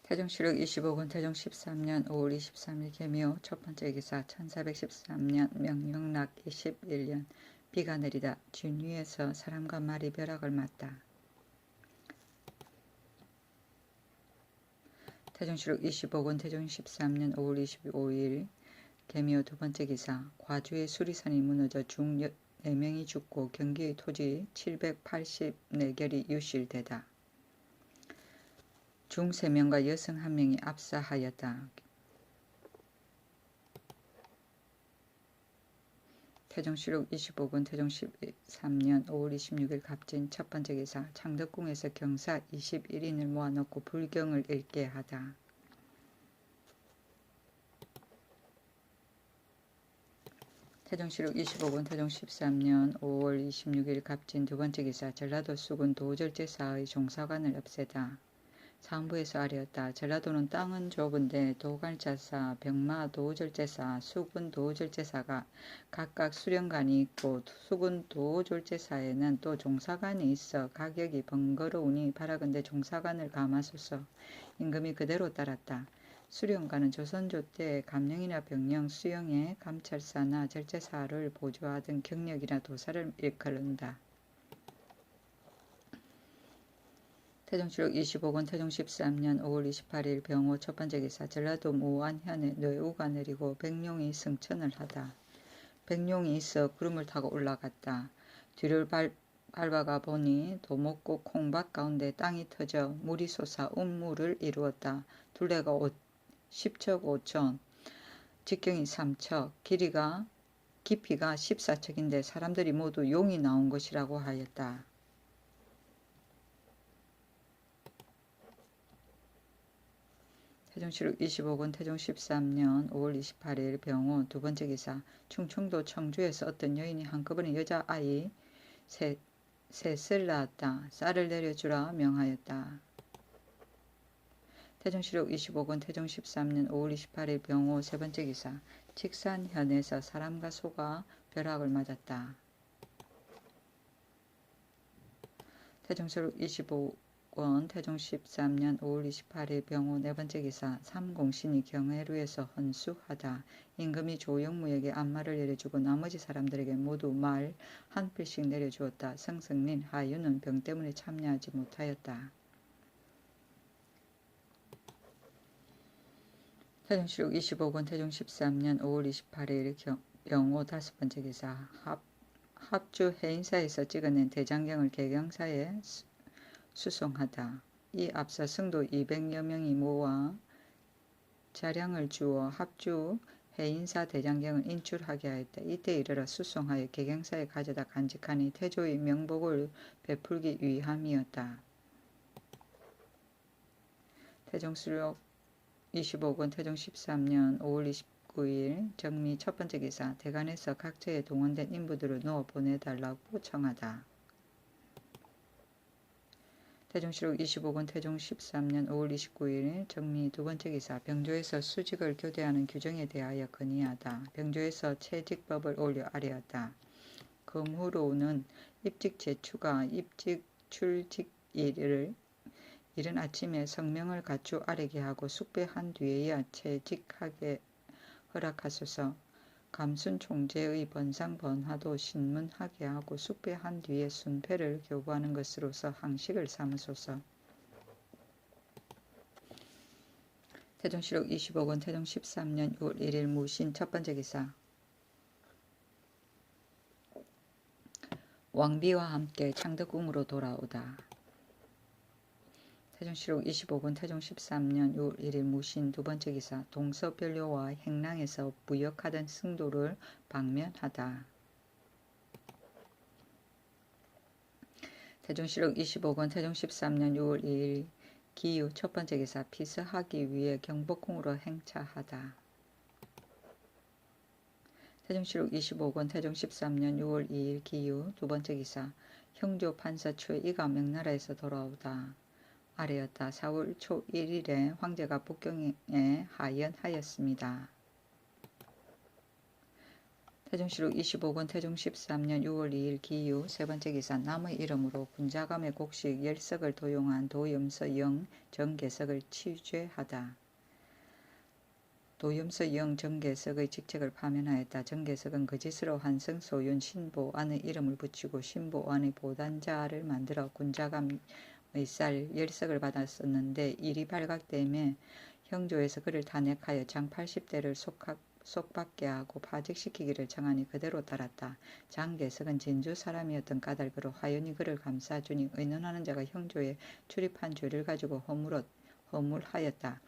태종시록 25군 태종 13년 5월 23일 개묘 첫번째 기사 1413년 명령락 21년 비가 내리다 준 위에서 사람과 말이 벼락을 맞다. 태종시록 25군 태종 13년 5월 25일 개묘 두번째 기사 과주의 수리산이 무너져 중 4명이 죽고 경기의 토지 784결이 유실되다. 중 3명과 여성 1명이 압사하였다. 태종시록 25군 태종 13년 5월 26일 갑진 첫번째 기사 창덕궁에서 경사 21인을 모아놓고 불경을 읽게 하다. 태종시록 25군 태종 13년 5월 26일 갑진 두번째 기사 전라도 수군 도절제사의 종사관을 없애다. 사헌부에서 아뢰었다. 전라도는 땅은 좁은데 도갈자사, 병마 도절제사, 수군 도절제사가 각각 수령관이 있고 수군 도절제사에는 또 종사관이 있어 가격이 번거로우니 바라건대 종사관을 감하소서. 임금이 그대로 따랐다. 수령관은 조선조 때 감령이나 병령 수령에 감찰사나 절제사를 보조하던 경력이나 도사를 일컬는다. 태종시록 25군 태종 13년 5월 28일 병호 첫번째 기사 전라도 무안현에 뇌우가 내리고 백룡이 승천을 하다. 백룡이 있어 구름을 타고 올라갔다. 뒤를 밟아가 보니 도목고 콩밭 가운데 땅이 터져 물이 솟아 운물을 이루었다. 둘레가 10척 5천, 직경이 3척, 깊이가 14척인데 사람들이 모두 용이 나온 것이라고 하였다. 태종시록 25군 태종 13년 5월 28일 병호 두번째 기사 충청도 청주에서 어떤 여인이 한꺼번에 여자아이 셋을 낳았다. 쌀을 내려주라 명하였다. 태종시록 25군 태종 13년 5월 28일 병호 세번째 기사 직산현에서 사람과 소가 벼락을 맞았다. 태종시록 25군 태종 13년 5월 28일 병호 네번째 기사 삼공신이 경회루에서 헌수하다. 임금이 조영무에게 안마를 내려주고 나머지 사람들에게 모두 말 한 필씩 내려주었다. 성승린 하유는 병 때문에 참여하지 못하였다. 태종시록 25군 태종 13년 5월 28일 병호 다섯번째 기사 합주 해인사에서 찍어낸 대장경을 개경사에 수송하다. 이 앞서 성도 200여 명이 모아 자량을 주어 합주 해인사 대장경을 인출하게 하였다. 이때 이르러 수송하여 개경사에 가져다 간직하니 태조의 명복을 베풀기 위함이었다. 태종시록 25군 태종 13년 5월 29일 정미 첫번째 기사 대관에서 각처에 동원된 인부들을 놓아 보내달라고 청하다. 태종시록 25군 태종 13년 5월 29일 정미 두번째 기사 병조에서 수직을 교대하는 규정에 대하여 건의하다. 병조에서 채직법을 올려 아뢰었다. 금후로는 입직 제추가 입직 출직일을 이른 아침에 성명을 갖추 아뢰게 하고 숙배한 뒤에야 채직하게 허락하소서. 감순 총재의 번상 번화도 신문하게 하고 숙배한 뒤에 순패를 교부하는 것으로서 항식을 삼으소서. 태종시록 25군 태종 13년 6월 1일 무신 첫번째 기사 왕비와 함께 창덕궁으로 돌아오다. 태종시록 25군 태종 13년 6월 1일 무신 두번째 기사 동서변료와 행랑에서 무역하던 승도를 방면하다. 태종시록 25군 태종 13년 6월 2일 기유 첫번째 기사 피서하기 위해 경복궁으로 행차하다. 태종시록 25군 태종 13년 6월 2일 기유 두번째 기사 형조 판사 최이가 명나라에서 돌아오다. 아뢰었다. 4월 초 1일에 황제가 북경에 하연하였습니다. 태종시록 25권 태종 13년 6월 2일 기유 세 번째 기사 남의 이름으로 군자감의 곡식 열석을 도용한 도염서 영 정계석을 취죄하다. 도염서 영 정계석의 직책을 파면하였다. 정계석은 거짓으로 한성 소윤 신보안의 이름을 붙이고 신보안의 보단자를 만들어 군자감의 쌀 열석을 받았었는데 일이 발각되며 형조에서 그를 탄핵하여 장 80대를 속박게 하고 파직시키기를 청하니 그대로 따랐다. 장계석은 진주 사람이었던 까닭으로 화연히 그를 감싸주니 의논하는 자가 형조에 출입한 죄를 가지고 허물하였다.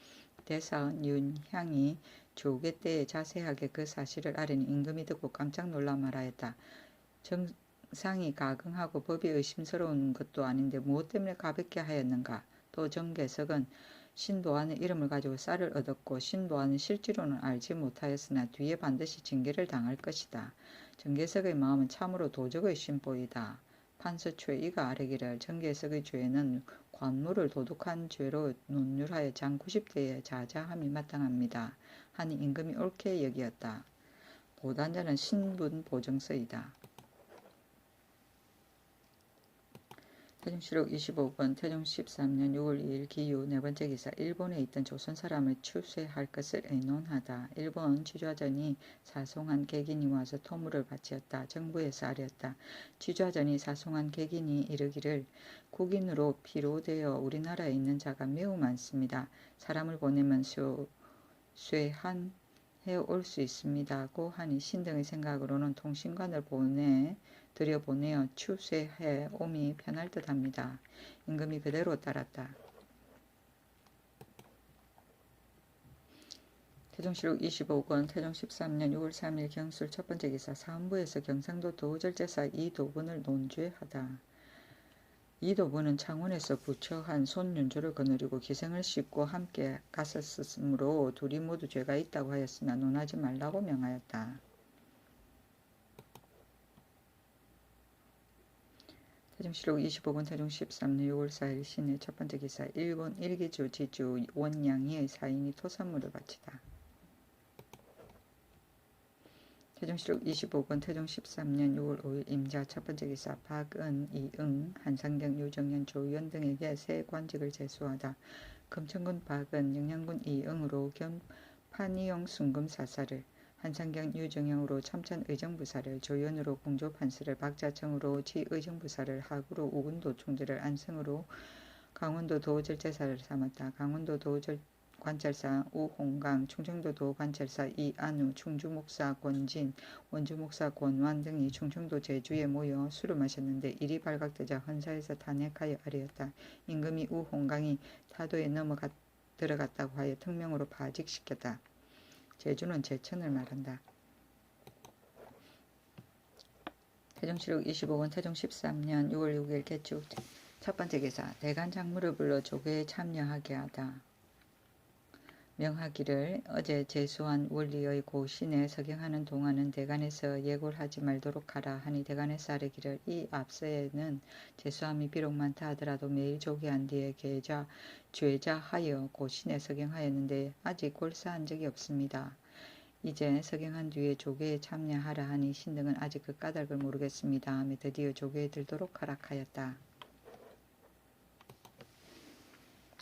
대사은 윤향이 조계 때에 자세하게 그 사실을 아뢰니 임금이 듣고 깜짝 놀라 말하였다. 정상이 가긍하고 법이 의심스러운 것도 아닌데 무엇 때문에 가볍게 하였는가? 또 정계석은 신보안의 이름을 가지고 쌀을 얻었고 신보안은 실제로는 알지 못하였으나 뒤에 반드시 징계를 당할 것이다. 정계석의 마음은 참으로 도적의 심보이다. 판서초에 이가 아뢰기를 정계석의 죄는 관물을 도둑한 죄로 논율하여 장 90대에 자자함이 마땅합니다. 하니 임금이 옳게 여기었다. 보단자는 신분 보정서이다. 태종시록 25권 태종 13년 6월 2일 기유 네 번째 기사 일본에 있던 조선 사람을 추쇄할 것을 의논하다. 일본 취좌전이 사송한 객인이 와서 토물을 바치었다. 정부에서 아뢰었다. 취좌전이 사송한 객인이 이르기를 국인으로 피로되어 우리나라에 있는 자가 매우 많습니다. 사람을 보내면 쇠한 해올 수 있습니다고 하니 신등의 생각으로는 통신관을 들여보내어 추쇠해 옴이 편할 듯합니다. 임금이 그대로 따랐다. 태종시록 25권 태종 13년 6월 3일 경술 첫 번째 기사 사헌부에서 경상도 도절제사 이도분을 논죄하다. 이도분은 창원에서 부처한 손윤조를 거느리고 기생을 싣고 함께 갔었으므로 둘이 모두 죄가 있다고 하였으나 논하지 말라고 명하였다. 태종시록 25권 태종 13년 6월 4일 신의 첫 번째 기사 일본 일기주 지주 원양이의 사인이 토산물을 바치다. 태종시록 25권 태종 13년 6월 5일 임자 첫 번째 기사 박은, 이응, 한상경, 유정연, 조의원 등에게 새 관직을 제수하다. 금천군 박은, 영양군 이응으로 겸 판이용 순금사사를, 한상경, 유정영으로 참천 의정부사를, 조의원으로 공조판사를, 박자청으로 지의정부사를, 하구로 우군도 총재를, 안성으로 강원도 도절제사를 삼았다. 강원도 도절관찰사 우홍강, 충청도 도관찰사 이안우, 충주목사 권진, 원주목사 권완 등이 충청도 제주에 모여 술을 마셨는데 일이 발각되자 헌사에서 탄핵하여 아뢰었다. 임금이 우홍강이 타도에 들어갔다고 하여 특명으로 파직시켰다. 제주는 제천을 말한다. 태종시록 25권 태종 13년 6월 6일 개축 첫 번째 기사 대간장물을 불러 조계에 참여하게 하다. 명하기를 어제 제수한 원리의 고신에 서경하는 동안은 대간에서 예고를 하지 말도록 하라 하니 대간에서 아뢰기를 이 앞서에는 제수함이 비록 많다 하더라도 매일 조계한 뒤에 죄자하여 고신에 서경하였는데 아직 골사한 적이 없습니다. 이제 서경한 뒤에 조계에 참여하라 하니 신등은 아직 그 까닭을 모르겠습니다 하며 드디어 조계에 들도록 허락하였다.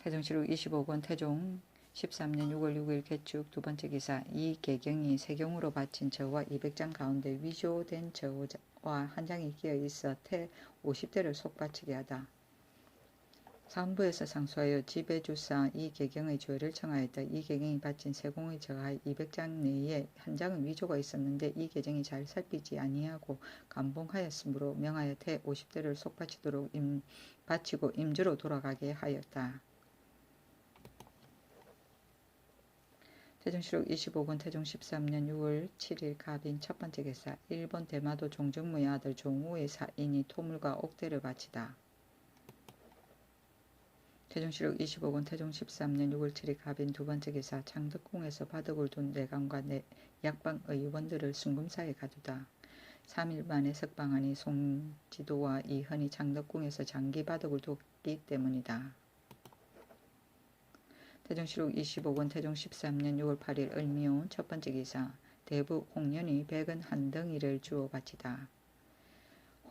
태종시록 25권 태종 13년 6월 6일 개축 두 번째 기사 이 개경이 세경으로 바친 저와 200장 가운데 위조된 저와 한 장이 끼어 있어 태 50대를 속바치게 하다. 사헌부에서 상소하여 지배주사 이 개경의 죄를 청하였다. 이 개경이 바친 세공의 저하 200장 내에 한 장은 위조가 있었는데 이 개경이 잘 살피지 아니하고 감봉하였으므로 명하여 태 50대를 속바치도록 바치고 임주로 돌아가게 하였다. 태종시록 25권 태종 13년 6월 7일 갑인 첫 번째 기사 일본 대마도 종정무의 아들 종우의 사인이 토물과 옥대를 바치다. 태종시록 25권 태종 13년 6월 7일 갑인 두 번째 기사 창덕궁에서 바둑을 둔 내강과 약방 의원들을 순금사에 가두다. 3일 만에 석방하니 송지도와 이헌이 창덕궁에서 장기 바둑을 뒀기 때문이다. 태종시록 25권 태종 13년 6월 8일 을미온 첫 번째 기사 대부 홍련이 백은 한 덩이를 주어 바치다.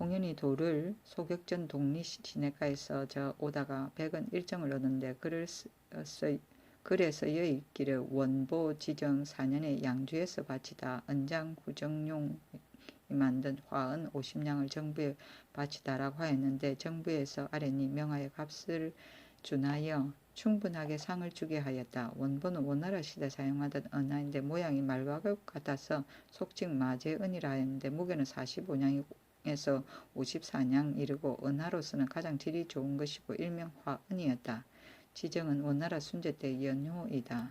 홍련이 돌을 소격전 독리 시내가에서 저 오다가 백은 일정을 얻는데 글에 쓰여 있기를 원보 지정 4년에 양주에서 바치다. 은장 후정용이 만든 화은 50냥을 정부에 바치다라고 하였는데 정부에서 아랫니 명하여 값을 준하여 충분하게 상을 주게 하였다. 원본은 원나라 시대 사용하던 은화인데 모양이 말과 같아서 속칭 마제은이라 하였는데 무게는 45냥에서 54냥 이르고 은화로서는 가장 질이 좋은 것이고 일명 화은이었다. 지정은 원나라 순제 때 연호이다.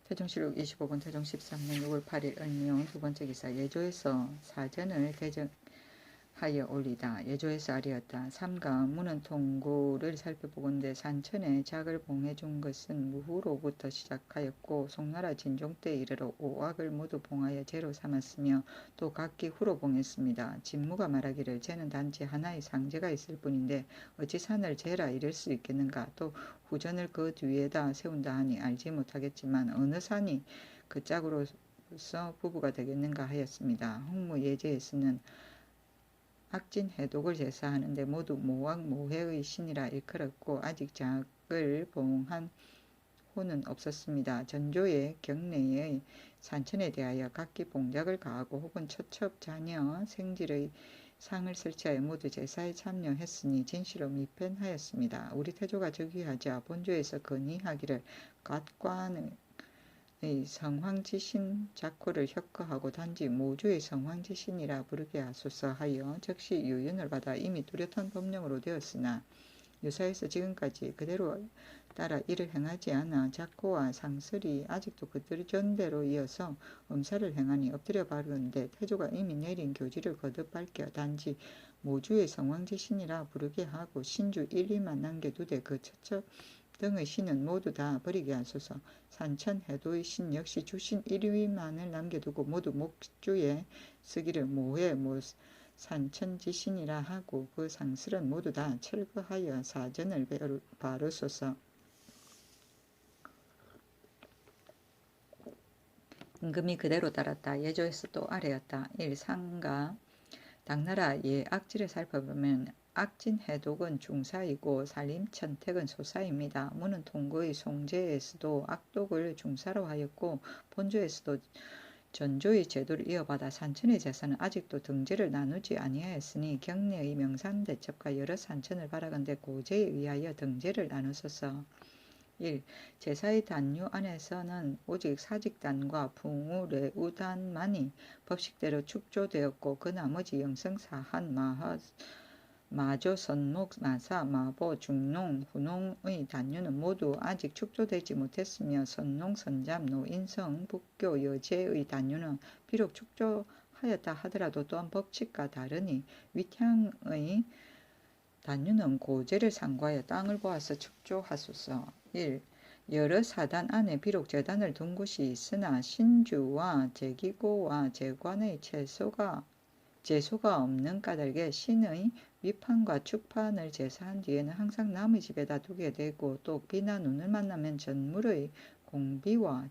태종실록 25권 태종 13년 6월 8일 을미용 두 번째 기사. 예조에서 사전을 개정하여 올리다. 예조에서 아리었다. 삼가 문은 통고를 살펴보건대 산천에 작을 봉해준 것은 무후로부터 시작하였고 송나라 진종 때 이르러 오악을 모두 봉하여 제로 삼았으며 또 각기 후로 봉했습니다. 진무가 말하기를 쟤는 단지 하나의 상제가 있을 뿐인데 어찌 산을 제라 이럴 수 있겠는가. 또 후전을 그 뒤에다 세운다 하니 알지 못하겠지만 어느 산이 그 짝으로서 부부가 되겠는가 하였습니다. 홍무 예제에서는 악진 해독을 제사하는데 모두 모악 모해의 신이라 일컬었고 아직 작을 봉한 호는 없었습니다. 전조의 경내의 산천에 대하여 각기 봉작을 가하고 혹은 처첩 자녀 생질의 상을 설치하여 모두 제사에 참여했으니 진실로 미편하였습니다. 우리 태조가 즉위하자 본조에서 건의하기를 갓관의 성황지신 작호를 혁거하고 단지 모주의 성황지신이라 부르게 하소서 하여 즉시 유연을 받아 이미 뚜렷한 법령으로 되었으나 유사에서 지금까지 그대로 따라 이를 행하지 않아 작호와 상설이 아직도 그전대로 이어서 엄사를 행하니 엎드려 바르는데 태조가 이미 내린 교지를 거듭 밝혀 단지 모주의 성황지신이라 부르게 하고 신주 1, 2만 남겨두되 그 처첩 등의 신은 모두 다 버리게 하소서. 산천 해도의 신 역시 주신 1, 2만을 남겨두고 모두 목주에 쓰기를 모해 산천지신이라 하고 그 상슬은 모두 다 철거하여 사전을 바르소서. 임금이 그대로 따랐다. 예조에서 또 아래였다. 1. 상가 당나라 예 악지를 살펴보면 악진 해독은 중사이고 살림천택은 소사입니다. 문은 통고의 송제에서도 악독을 중사로 하였고 본조에서도 전조의 제도를 이어받아 산천의 제사는 아직도 등제를 나누지 아니하였으니 경내의 명산대첩과 여러 산천을 바라건대 고제에 의하여 등제를 나누소서. 1. 제사의 단유 안에서는 오직 사직단과 풍우, 레우단만이 법식대로 축조되었고 그 나머지 영성사한, 마조, 선목, 나사, 마보, 중농, 후농의 단유는 모두 아직 축조되지 못했으며 선농, 선잠, 노인성, 북교, 여제의 단유는 비록 축조하였다 하더라도 또한 법칙과 다르니 위향의 단유는 고제를 상고하여 땅을 보아서 축조하소서. 1. 여러 사단 안에 비록 제단을 둔 곳이 있으나 신주와 제기고와 제관의 제소가 없는 까닭에 신의 위판과 축판을 제사한 뒤에는 항상 남의 집에다 두게 되고 또 비나 눈을 만나면 전물의 공비와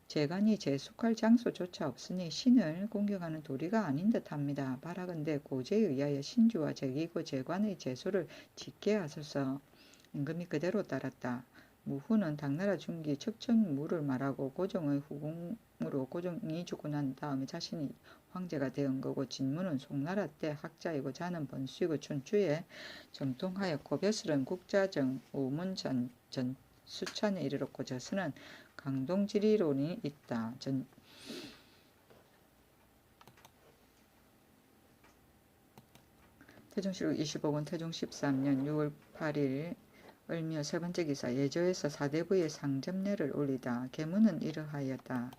재관이 제숙할 장소조차 없으니 신을 공경하는 도리가 아닌 듯합니다. 바라건대 고제에 의하여 신주와 제기고 제관의 제소를 짓게 하소서. 임금이 그대로 따랐다. 무후는 당나라 중기 척천무를 말하고 고종의 후궁으로 고종이 죽고 난 다음에 자신이 황제가 되은 거고 진무는 송나라 때 학자이고 자는 번수이고 춘추에 정통하였고 벼슬은 국자정 우문전 수찬에 이르렀고 저서는 강동지리론이 있다. 태종실록 25권 태종 13년 6월 8일 을미어 세 번째 기사. 예조에서 사대부의 상점례를 올리다. 계문은 이러하였다.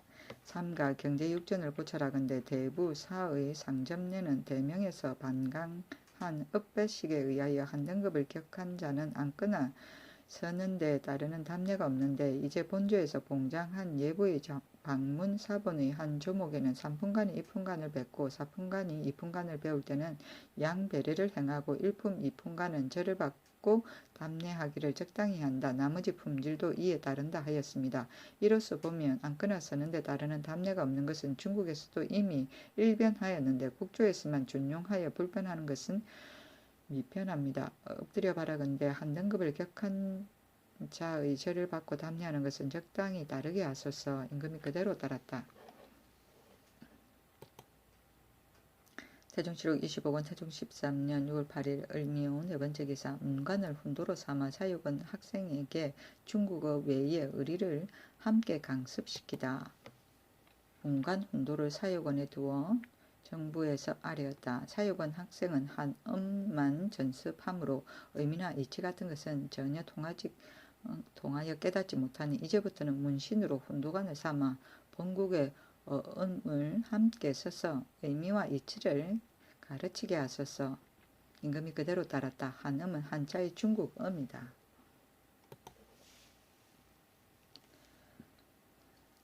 삼가 경제육전을 고찰하건대 대부 사의 상점례는 대명에서 반강한 읍배식에 의하여 한 등급을 격한 자는 앉거나 서는 데 따르는 답례가 없는데 이제 본조에서 봉장한 예부의 방문 사본의 한 조목에는 3분간이 2분간을 뱉고 4분간이 2분간을 배울 때는 양배례를 행하고 1품 2분간은 절을 받고 받고 답례하기를 적당히 한다. 나머지 품질도 이에 따른다 하였습니다. 이로써 보면 안거나 서는데 따르는 답례가 없는 것은 중국에서도 이미 일변하였는데 국조에서만 준용하여 불변하는 것은 미편합니다. 엎드려 바라건대 한 등급을 격한 자의 절을 받고 답례하는 것은 적당히 따르게 하소서. 임금이 그대로 따랐다. 태종실록 25권 태종 13년 6월 8일 을미오 네 번째 기사 문관을 훈도로 삼아 사육은 학생에게 중국어 외의 의리를 함께 강습시키다. 문관 훈도를 사육원에 두어 정부에서 아뢰었다. 사육원 학생은 한 음만 전습하므로 의미나 이치 같은 것은 전혀 통하여 깨닫지 못하니 이제부터는 문신으로 훈도관을 삼아 본국의 어음을 함께 써서 의미와 이치를 가르치게 하소서. 임금이 그대로 따랐다. 한음은 한자의 중국어입니다.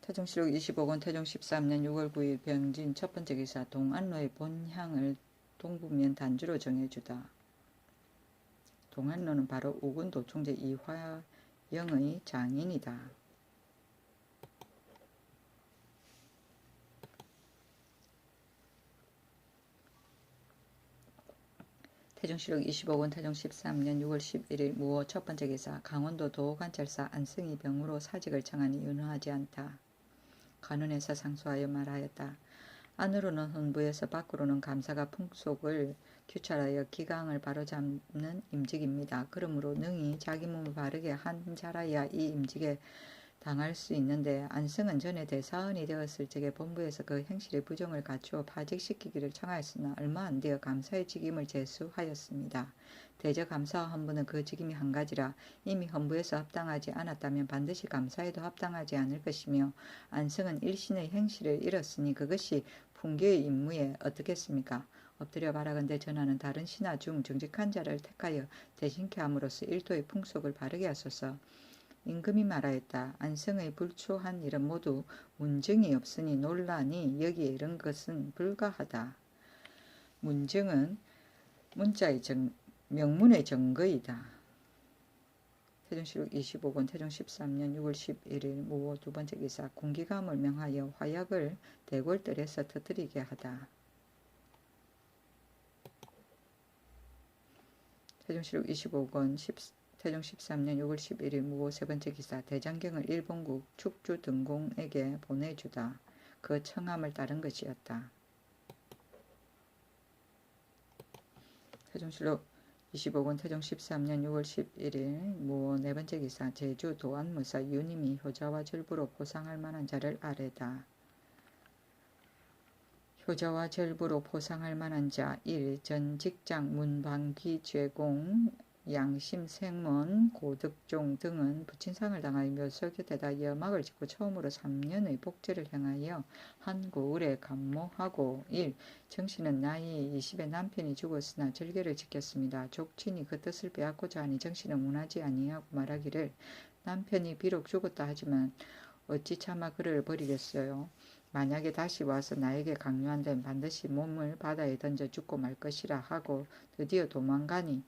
태종실록 25권 태종 13년 6월 9일 병진 첫 번째 기사 동안로의 본향을 동부면 단주로 정해주다. 동안로는 바로 우군 도총재 이화영의 장인이다. 태종실록 25권 태종 13년 6월 11일 무호 첫 번째 기사 강원도 도관찰사 안승이 병으로 사직을 청하니 윤허하지 않다. 간원에서 상소하여 말하였다. 안으로는 헌부에서 밖으로는 감사가 풍속을 규찰하여 기강을 바로잡는 임직입니다. 그러므로 능히 자기 몸을 바르게 한 자라야 이 임직에 당할 수 있는데 안승은 전에 대사원이 되었을 적에 본부에서 그 행실의 부정을 갖추어 파직시키기를 청하였으나 얼마 안 되어 감사의 직임을 제수하였습니다. 대저 감사와 헌부는 그 직임이 한 가지라 이미 헌부에서 합당하지 않았다면 반드시 감사에도 합당하지 않을 것이며 안승은 일신의 행실을 잃었으니 그것이 풍교의 임무에 어떻겠습니까? 엎드려 바라건대 전하는 다른 신하 중 정직한 자를 택하여 대신케 함으로써 일도의 풍속을 바르게 하소서. 임금이 말하였다. 안승의 불초한 일은 모두 문증이 없으니 논란이 여기에 이른 것은 불가하다. 문증은 문자의 명문의 증거이다. 태종실록 25권 태종 13년 6월 11일 무호 두 번째 기사 군기감을 명하여 화약을 대궐들에서 터뜨리게 하다. 태종실록 25권 태종 13년 6월 11일 무호 세 번째 기사 대장경을 일본국 축주 등공에게 보내주다. 그 청함을 따른 것이었다. 태종실록 25권 태종 13년 6월 11일 무호 네 번째 기사 제주 도안무사 유님이 효자와 절부로 포상할 만한 자를 아뢰다. 효자와 절부로 포상할 만한 자 1. 전 직장 문방기 죄공 양심 생문 고득종 등은 부친상을 당하여 묘소 곁에다 여막을 짓고 처음으로 3년의 복제를 행하여 한 고을에 감모하고 1. 정씨는 나이 20에 남편이 죽었으나 절개를 지켰습니다. 족친이 그 뜻을 빼앗고자 하니 정씨는 원하지 아니하고 말하기를 남편이 비록 죽었다 하지만 어찌 차마 그를 버리겠어요. 만약에 다시 와서 나에게 강요한다면 반드시 몸을 바다에 던져 죽고 말 것이라 하고 드디어 도망가니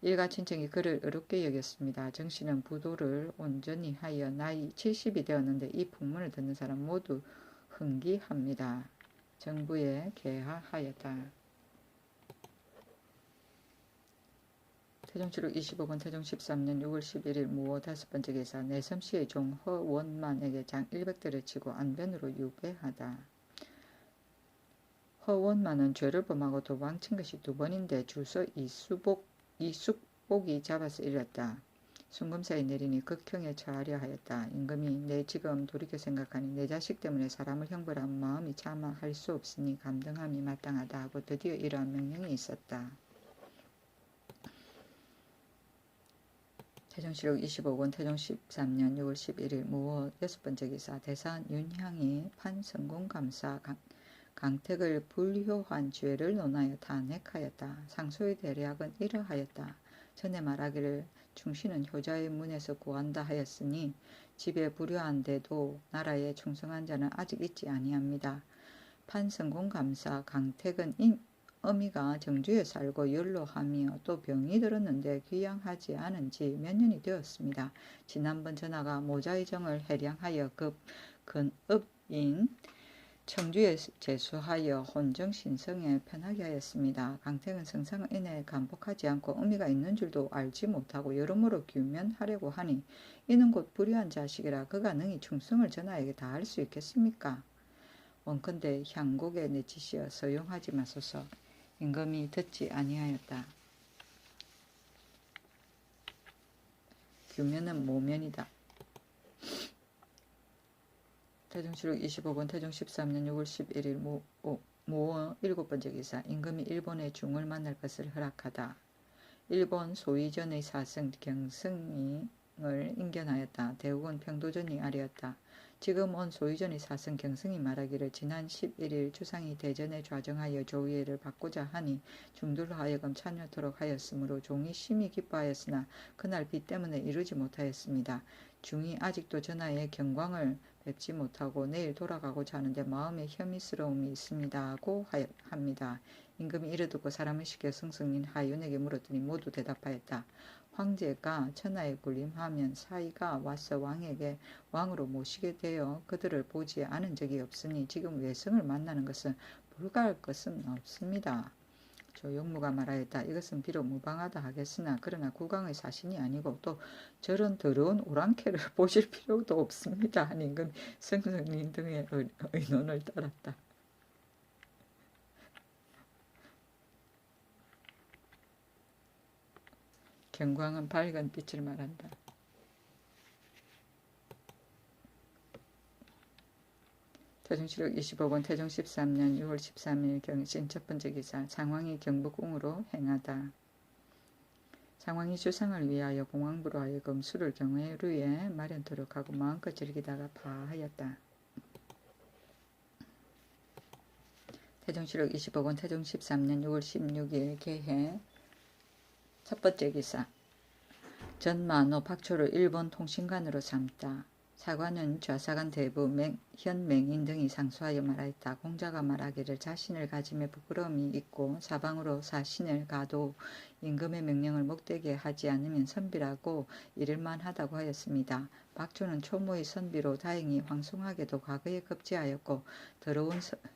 일가 친척이 그를 어렵게 여겼습니다. 정씨는 부도를 온전히 하여 나이 70이 되었는데 이 풍문을 듣는 사람 모두 흥기합니다. 정부에 계하하였다. 태종실록 25권 태종 13년 6월 11일 무호 다섯 번째 기사 내섬시의 종 허원만에게 장 100대를 치고 안변으로 유배하다. 허원만은 죄를 범하고 도망친 것이 두 번인데 줄서 이숙복이 잡아서 이르렀다. 순금사에 내리니 극형에 처하려 하였다. 임금이 내 지금 돌이켜 생각하니 내 자식 때문에 사람을 형벌한 마음이 차마 할 수 없으니 감등함이 마땅하다 하고 드디어 이러한 명령이 있었다. 태종실록 25권 태종 13년 6월 11일 무호 여섯 번째 기사 대사원 윤향이 판성공감사 강택을 불효한 죄를 논하여 탄핵하였다. 상소의 대략은 이러하였다. 전에 말하기를 충신은 효자의 문에서 구한다 하였으니 집에 불효한데도 나라에 충성한 자는 아직 있지 아니합니다. 판성공감사 강택은 어미가 정주에 살고 연로하며 또 병이 들었는데 귀양하지 않은 지 몇 년이 되었습니다. 지난번 전하가 모자의 정을 해량하여 근읍인 청주에 제수하여 혼정신성에 편하게 하였습니다. 강택은 성상을 이내 감복하지 않고 의미가 있는 줄도 알지 못하고 여러모로 규면하려고 하니 이는 곧 불의한 자식이라 그가 능히 충성을 전하에게 다할 수 있겠습니까? 원컨대 향곡에 내치시어 서용하지 마소서. 임금이 듣지 아니하였다. 규면은 모면이다. 태종실록 25권 태종 13년 6월 11일 모어 7번째 기사. 임금이 일본의 중을 만날 것을 허락하다. 일본 소위전의 사성 경승이을 인견하였다. 대국은 평도전이 아뢰었다. 지금 온 소위전의 사성 경승이 말하기를 지난 11일 주상이 대전에 좌정하여 조의회를 받고자 하니 중들로 하여금 참여토록 하였으므로 종이 심히 기뻐하였으나 그날 비 때문에 이루지 못하였습니다. 중이 아직도 전하의 경광을 뵙지 못하고 내일 돌아가고자 하는데 마음에 혐의스러움이 있습니다고 합니다. 임금이 이를 듣고 사람을 시켜 승승인 하윤에게 물었더니 모두 대답하였다. 황제가 천하에 군림하면 사이가 와서 왕으로 모시게 되어 그들을 보지 않은 적이 없으니 지금 외성을 만나는 것은 불가할 것은 없습니다. 조용무가 말하였다. 이것은 비록 무방하다 하겠으나 그러나 국왕의 사신이 아니고 또 저런 더러운 오랑캐를 보실 필요도 없습니다. 하니 임금이 승승님 등의 의논을 따랐다. 경광은 밝은 빛을 말한다. 태종실록 25권 태종 13년 6월 13일 경신 첫번째 기사. 상왕이 경복궁으로 행하다. 상왕이 주상을 위하여 공왕부로 하여금 술을 경회루에 마련토록 하고 마음껏 즐기다가 파하였다. 태종실록 25권 태종 13년 6월 16일 개해 첫번째 기사. 전만호 박초를 일본 통신관으로 삼다. 사관은 좌사관 대부 현맹인 등이 상소하여 말하였다. 공자가 말하기를 자신을 가짐에 부끄러움이 있고 사방으로 사신을 가도 임금의 명령을 못되게 하지 않으면 선비라고 이를만 하다고 하였습니다. 박초는 초모의 선비로 다행히 황송하게도 과거에 급제하였고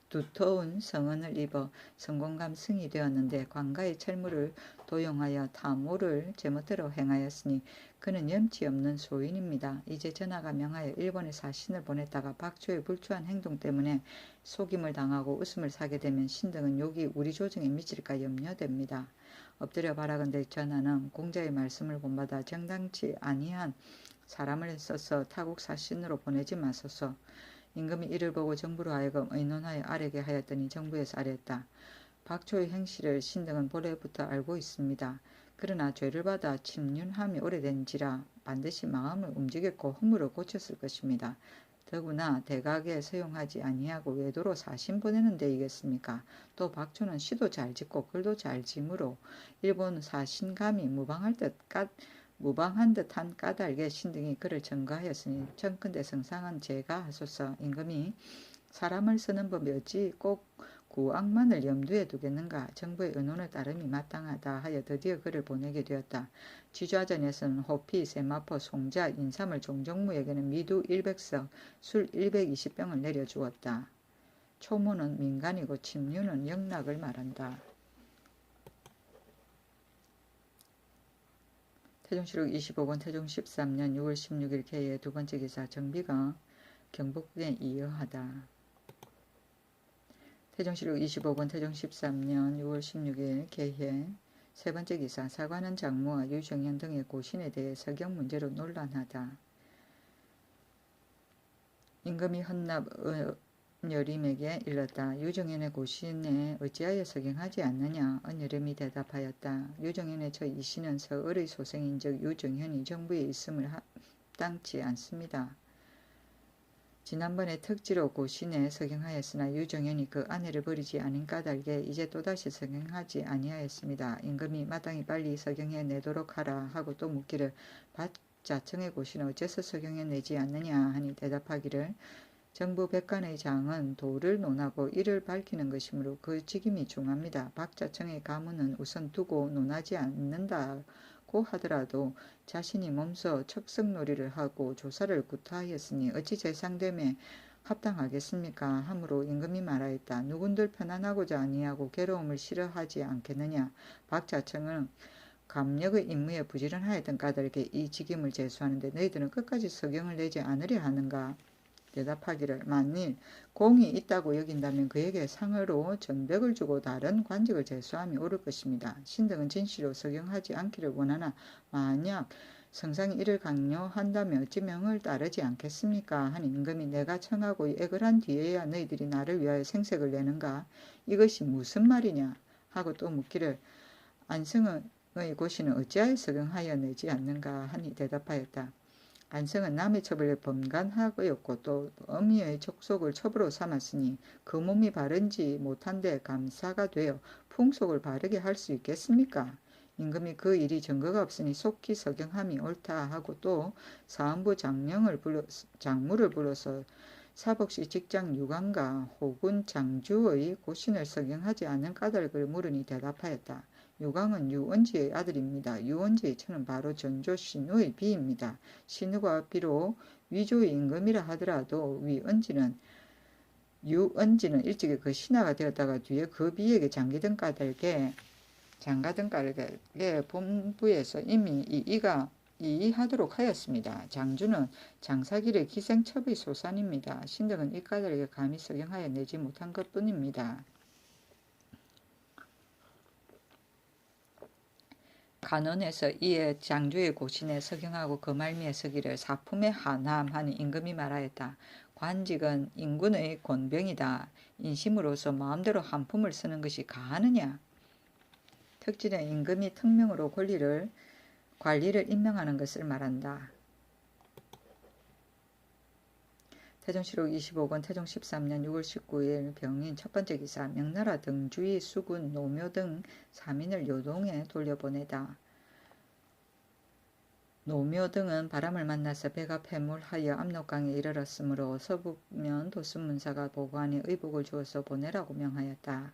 두터운 성언을 입어 성공감 승이 되었는데 관가의 철물을 도용하여 타모를 제멋대로 행하였으니 그는 염치 없는 소인입니다. 이제 전하가 명하여 일본에 사신을 보냈다가 박초의 불추한 행동 때문에 속임을 당하고 웃음을 사게 되면 신등은 욕이 우리 조정에 미칠까 염려됩니다. 엎드려 바라건대 전하는 공자의 말씀을 본받아 정당치 아니한 사람을 써서 타국 사신으로 보내지 마소서. 임금이 이를 보고 정부로 하여금 의논하여 아뢰게 하였더니 정부에서 아뢰었다. 박초의 행실을 신등은 본래부터 알고 있습니다. 그러나 죄를 받아 침륜함이 오래된지라 반드시 마음을 움직였고 허물을 고쳤을 것입니다. 더구나 대각에 서용하지 아니하고 외도로 사신 보내는 데이겠습니까? 또 박초는 시도 잘 짓고 글도 잘 지므로 일본 사신감이 무방한 듯한 까닭에 신등이 그를 전가하였으니 청컨대 성상은 제가 하소서. 임금이 사람을 쓰는 법이 어찌 꼭 구악만을 염두에 두겠는가. 정부의 의논을 따름이 마땅하다 하여 드디어 그를 보내게 되었다. 지좌전에서는 호피, 세마포, 송자, 인삼을 종정무에게는 미두 100석, 술 120병을 내려주었다. 초모는 민간이고 침륜은 영락을 말한다. 태종실록 25권 태종 13년 6월 16일 개의 두번째 기사. 정비가 경복궁에 이어하다. 태종실록 25권 태종 13년 6월 16일 개해 세번째 기사. 사관은 장무와 유정현 등의 고신에 대해 서경 문제로 논란하다. 임금이 헌납 은여림에게 일렀다. 유정현의 고신에 어찌하여 서경하지 않느냐. 은여림이 대답하였다. 유정현의 저 이신은 서을의 소생인즉 유정현이 정부에 있음을 합당치 않습니다. 지난번에 특지로 고신에 서경하였으나 유정현이 그 아내를 버리지 않은 까닭에 이제 또다시 서경하지 아니하였습니다. 임금이 마땅히 빨리 서경해 내도록 하라 하고 또 묻기를 밭자청의 고신은 어째서 서경해 내지 않느냐 하니 대답하기를 정부 백관의 장은 도를 논하고 이를 밝히는 것이므로 그 직임이 중합니다. 박자청의 가문은 우선 두고 논하지 않는다고 하더라도 자신이 몸소 척석놀이를 하고 조사를 구타하였으니 어찌 제 상됨에 합당하겠습니까? 하므로 임금이 말하였다. 누군들 편안하고자 아니하고 괴로움을 싫어하지 않겠느냐? 박자청은 감력의 임무에 부지런하였던 까닭에 이 직임을 제수하는데 너희들은 끝까지 서경을 내지 않으려 하는가? 대답하기를 만일 공이 있다고 여긴다면 그에게 상으로 전백을 주고 다른 관직을 제수함이 옳을 것입니다. 신등은 진시로 서경하지 않기를 원하나 만약 성상이 이를 강요한다면 어찌 명을 따르지 않겠습니까? 하니 임금이 내가 청하고 액을 한 뒤에야 너희들이 나를 위하여 생색을 내는가? 이것이 무슨 말이냐? 하고 또 묻기를 안성의 고시는 어찌하여 서경하여 내지 않는가? 하니 대답하였다. 안성은 남의 처벌에 범간하였고 또 어미의 족속을 첩으로 삼았으니 그 몸이 바른지 못한데 감사가 되어 풍속을 바르게 할 수 있겠습니까? 임금이 그 일이 증거가 없으니 속히 서경함이 옳다 하고 또 사헌부 장무를 불러서 사복시 직장 유관과 호군 장주의 고신을 서경하지 않는 까닭을 물으니 대답하였다. 유광은 유언지의 아들입니다. 유언지의 처는 바로 전조 신우의 비입니다. 신우가 비록 위조의 임금이라 하더라도 유언지는 일찍이 그 신하가 되었다가 뒤에 그 비에게 장가든 까닭에 본부에서 이미 이의하도록 하였습니다. 장주는 장사길의 기생첩의 소산입니다. 신등은 이 까닭에 감히 서경하여 내지 못한 것뿐입니다. 간원에서 이에 장주의 고신에 서경하고 그 말미에 서기를 사품에 하남하니 임금이 말하였다. 관직은 인군의 권병이다. 인심으로서 마음대로 한 품을 쓰는 것이 가하느냐? 특지는 임금이 특명으로 관리를 임명하는 것을 말한다. 태종실록 25권 태종 13년 6월 19일 병인 첫 번째 기사 명나라 등주의 수군 노묘 등 3인을 요동에 돌려보내다. 노묘 등은 바람을 만나서 배가 패물하여 압록강에 이르렀으므로 서북면 도순문사가 보고하니 의복을 주어서 보내라고 명하였다.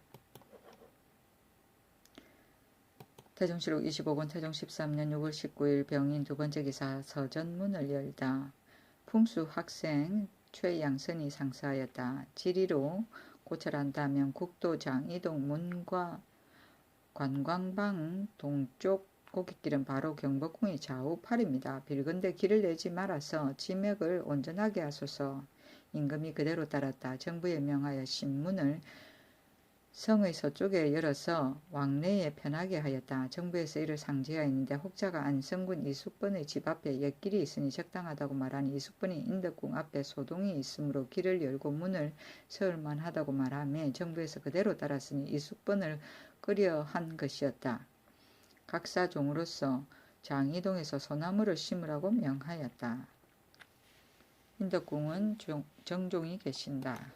태종실록 25권 태종 13년 6월 19일 병인 두 번째 기사 서전문을 열다. 풍수 학생 최양선이 상사하였다. 지리로 고찰한다면 국도장 이동 문과 관광방 동쪽 고깃길은 바로 경복궁의 좌우 팔입니다. 빌건대 길을 내지 말아서 지맥을 온전하게 하소서. 임금이 그대로 따랐다. 정부에 명하여 신문을 성의 서쪽에 열어서 왕래에 편하게 하였다. 정부에서 이를 상지하였는데 혹자가 안성군 이숙번의 집 앞에 옛길이 있으니 적당하다고 말하니 이숙번이 인덕궁 앞에 소동이 있으므로 길을 열고 문을 세울만하다고 말하며 정부에서 그대로 따랐으니 이숙번을 끄려한 것이었다. 각사종으로서 장이동에서 소나무를 심으라고 명하였다. 인덕궁은 정종이 계신다.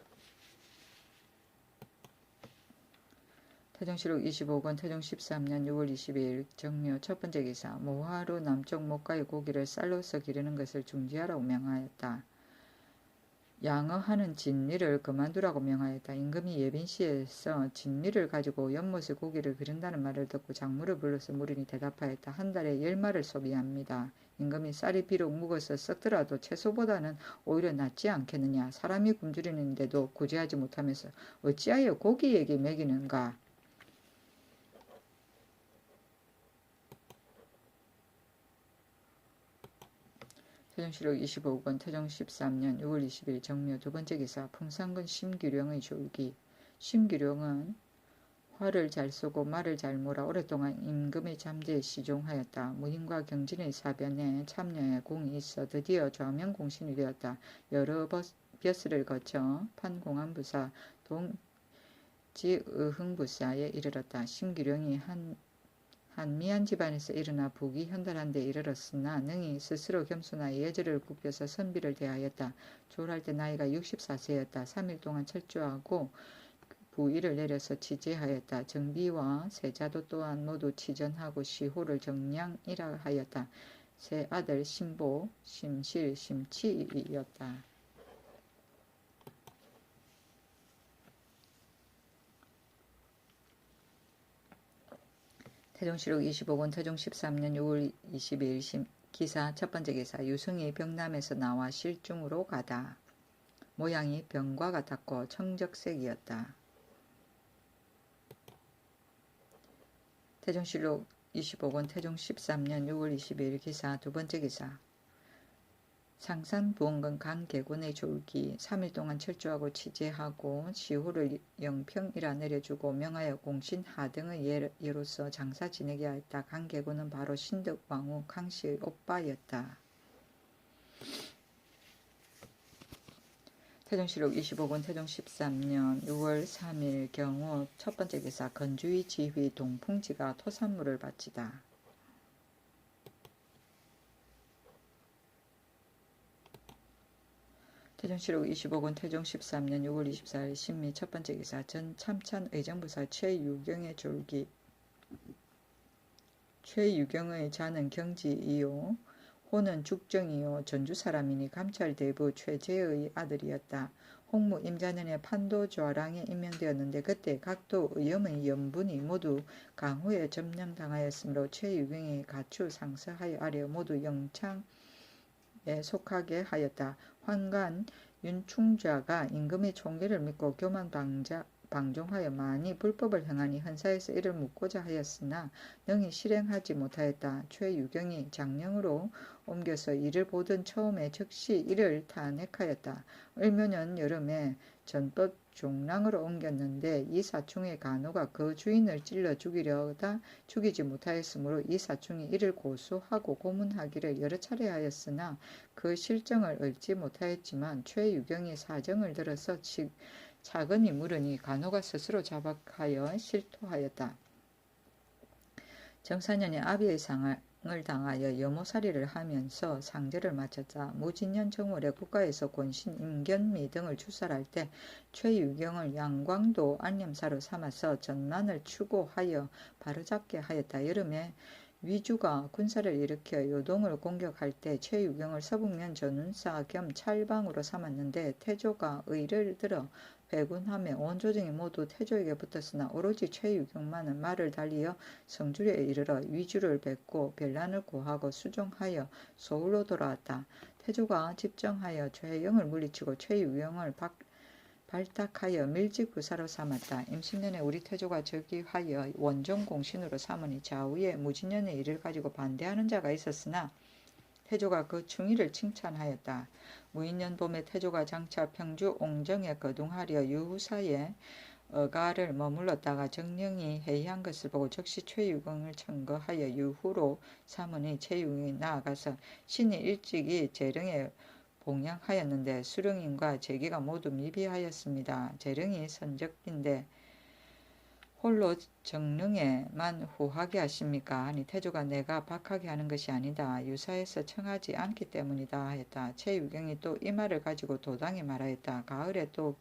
태종실록 25권 태종 13년 6월 22일 정묘 첫 번째 기사 모하루 남쪽 목가의 고기를 쌀로서 기르는 것을 중지하라고 명하였다. 양어하는 진미를 그만두라고 명하였다. 임금이 예빈시에서 진미를 가지고 연못의 고기를 기른다는 말을 듣고 장무를 불러서 물으니 대답하였다. 한 달에 10마를 소비합니다. 임금이 쌀이 비록 묵어서 썩더라도 채소보다는 오히려 낫지 않겠느냐. 사람이 굶주리는데도 구제하지 못하면서 어찌하여 고기에게 먹이는가. 태종실록 25권 태종 13년 6월 20일 정묘 두 번째 기사 풍산군 심규령의 졸기. 심규령은 활을 잘 쏘고 말을 잘 몰아 오랫동안 임금의 잠재에 시종하였다. 무인과 경진의 사변에 참여해 공이 있어 드디어 좌명공신이 되었다. 여러 벼슬을 거쳐 판공안부사 동지의흥부사에 이르렀다. 심규령이 한미한 집안에서 일어나 부귀 현달한 데 이르렀으나 능히 스스로 겸손하여 예절을 굽혀서 선비를 대하였다. 졸할 때 나이가 64세였다. 3일 동안 철저하고 부의를 내려서 치제하였다. 정비와 세자도 또한 모두 치전하고 시호를 정량이라 하였다. 세 아들 심보, 심실, 심치이었다. 태종실록 25권 태종 13년 6월 22일 기사 첫 번째 기사 유승이 병남에서 나와 실중으로 가다. 모양이 병과 같았고 청적색이었다. 태종실록 25권 태종 13년 6월 22일 기사 두 번째 기사 상산부원군 강계군의 졸기 3일 동안 철주하고 취재하고 시후를 영평이라 내려주고 명하여 공신 하등의 예로서 장사 지내게 하였다. 강계군은 바로 신덕왕후 강씨의 오빠였다. 태종실록 25권 태종 13년 6월 3일 경우 첫 번째 기사 건주의 지휘 동풍지가 토산물을 바치다. 태종실록 25권 태종 13년 6월 24일 신미 첫 번째 기사 전 참찬 의정부사 최유경의 졸기 최유경의 자는 경지이요 호는 죽정이요 전주 사람이니 감찰대부 최재의 아들이었다. 홍무 임자년에 판도좌랑에 임명되었는데 그때 각도 의염의 연분이 모두 강후에 점령당하였으므로 최유경이 가추 상서하여 아래 모두 영창에 속하게 하였다. 환관 윤충좌가 임금의 총계를 믿고 교만 방종하여 많이 불법을 행하니 헌사에서 이를 묻고자 하였으나 능히 실행하지 못하였다. 최유경이 장령으로 옮겨서 이를 보던 처음에 즉시 이를 탄핵하였다. 을묘년 여름에 전법 종랑으로 옮겼는데 이 사충의 간호가 그 주인을 찔러 죽이려다 죽이지 못하였으므로 이 사충이 이를 고소하고 고문하기를 여러 차례 하였으나 그 실정을 얽지 못하였지만 최유경이 사정을 들어서 차근히 물으니 간호가 스스로 자박하여 실토하였다. 정사년에 아비의 상을 당하여 여모살이를 하면서 상제를 마쳤다. 무진년 정월에 국가에서 권신 임견미 등을 추살할 때 최유경을 양광도 안념사로 삼아서 전만을 추고하여 바로잡게 하였다. 여름에 위주가 군사를 일으켜 요동을 공격할 때 최유경을 서북면 전운사 겸 찰방으로 삼았는데 태조가 의를 들어 회군함에 온 조정이 모두 태조에게 붙었으나 오로지 최유경만은 말을 달리어 성주리에 이르러 위주를 뵙고 별난을 고하고 수종하여 서울로 돌아왔다. 태조가 집정하여 최영을 물리치고 최유경을 발탁하여 밀직부사로 삼았다. 임신년에 우리 태조가 즉위하여 원종공신으로 삼으니 좌우에 무진년의 일을 가지고 반대하는 자가 있었으나 태조가 그 충의를 칭찬하였다. 무인년 봄에 태조가 장차 평주 옹정에 거둥하려 유후사에 어가를 머물렀다가 정령이 해이한 것을 보고 즉시 최유경을 청거하여 유후로 삼으니 최유경이 나아가서 신이 일찍이 재령에 봉양하였는데 수령인과 제기가 모두 미비하였습니다. 재령이 선적인데 홀로 정릉에만 후하게 하십니까? 하니 태조가 내가 박하게 하는 것이 아니다. 유사에서 청하지 않기 때문이다 하였다. 최유경이 또 이 말을 가지고 도당에 말하였다. 가을에 또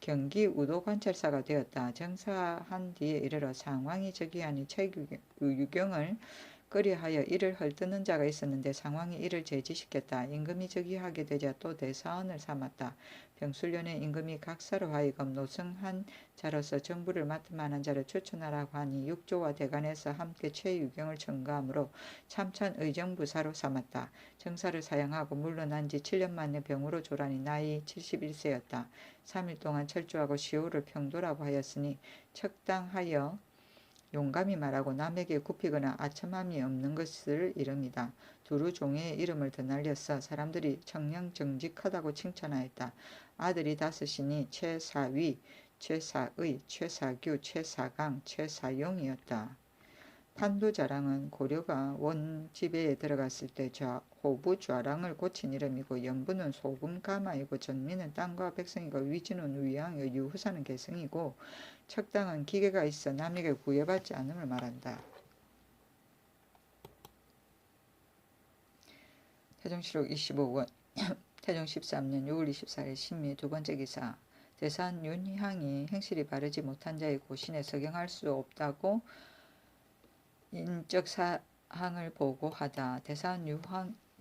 경기 우도 관찰사가 되었다. 정사한 뒤에 이르러 상왕이 즉위하니 최유경을 끄리하여 이를 헐뜯는 자가 있었는데 상왕이 이를 제지시켰다. 임금이 즉위하게 되자 또 대사원을 삼았다. 병술년에 임금이 각사로 하여금 노승한 자로서 정부를 맡을 만한 자를 추천하라고 하니 육조와 대간에서 함께 최유경을 청구하므로 참찬 의정부사로 삼았다. 정사를 사양하고 물러난 지 7년 만에 병으로 졸하니 나이 71세였다. 3일 동안 철주하고 시호를 평도라고 하였으니 척당하여 용감히 말하고 남에게 굽히거나 아첨함이 없는 것을 이릅니다. 두루 종의 이름을 더 날려서 사람들이 청량정직하다고 칭찬하였다. 아들이 5이니 최사위, 최사의, 최사규, 최사강, 최사용이었다. 판도좌랑은 고려가 원지배에 들어갔을 때 호부좌랑을 고친 이름이고 연부는 소금가마이고 전미는 땅과 백성이고 위지는 위양이고 유후사는 개성이고 척당은 기계가 있어 남에게 구애받지 않음을 말한다. 태종실록 25권 태종 13년 6월 24일 신미 두 번째 기사 대산 윤향이 행실이 바르지 못한 자의 고신에 석영할 수 없다고 인적 사항을 보고하다. 대산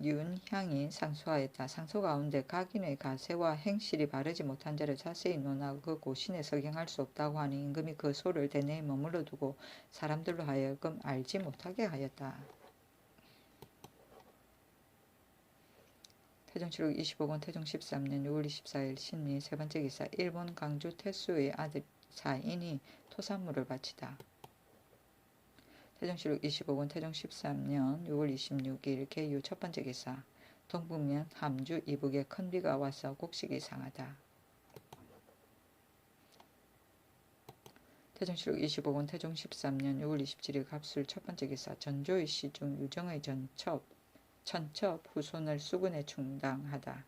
윤향이 상소하였다. 상소 가운데 각인의 가세와 행실이 바르지 못한 자를 자세히 논하고 그 고신에 석양할 수 없다고 하니 임금이 그 소를 대내에 머물러 두고 사람들로 하여금 알지 못하게 하였다. 태종실록 25권 태종 13년 6월 24일 신미 세 번째 기사 일본 강주 태수의 아들 사인이 토산물을 바치다. 태종실록 25권 태종 13년 6월 26일 개유 첫 번째 기사 동북면 함주 이북에 큰 비가 와서 곡식이 상하다. 태종실록 25권 태종 13년 6월 27일 갑술 첫 번째 기사 전조의 시중 유정의 천첩 후손을 수군에 충당하다.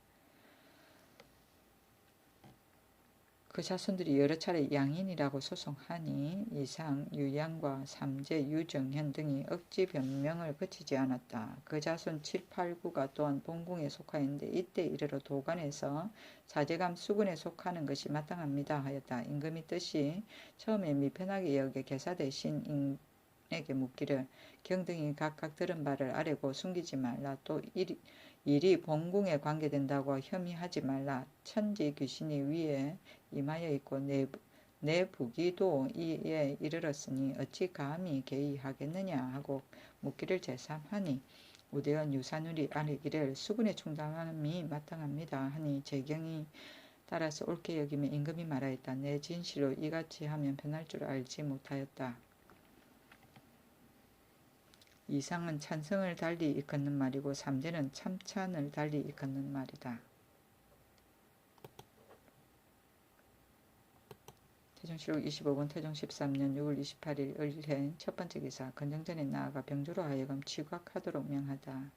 그 자손들이 여러 차례 양인이라고 소송하니 이상 유양과 삼재 유정현 등이 억지 변명을 거치지 않았다. 그 자손 7, 8, 9가 또한 본궁에 속하였는데 이때 이르러 도관에서 사제감 수군에 속하는 것이 마땅합니다 하였다. 임금이 뜻이 처음에 미편하게 여겨 계사 대신 에게 묻기를 경등이 각각 들은 바를 아래고 숨기지 말라. 또 일이 본궁에 관계된다고 혐의하지 말라. 천지 귀신이 위에 임하여 있고 내 부기도 이에 이르렀으니 어찌 감히 개의하겠느냐 하고 묻기를 제3하니 우대원 유산울이 아래기를 수군에 충당함이 마땅합니다 하니 재경이 따라서 옳게 여기며 임금이 말하였다. 내 진시로 이같이 하면 변할 줄 알지 못하였다. 이상은 찬성을 달리 일컫는 말이고 삼재는 참찬을 달리 일컫는 말이다. 태종실록 25권 태종 13년 6월 28일 을해 첫 번째 기사 건정전에 나아가 병조로 하여금 취곽하도록 명하다.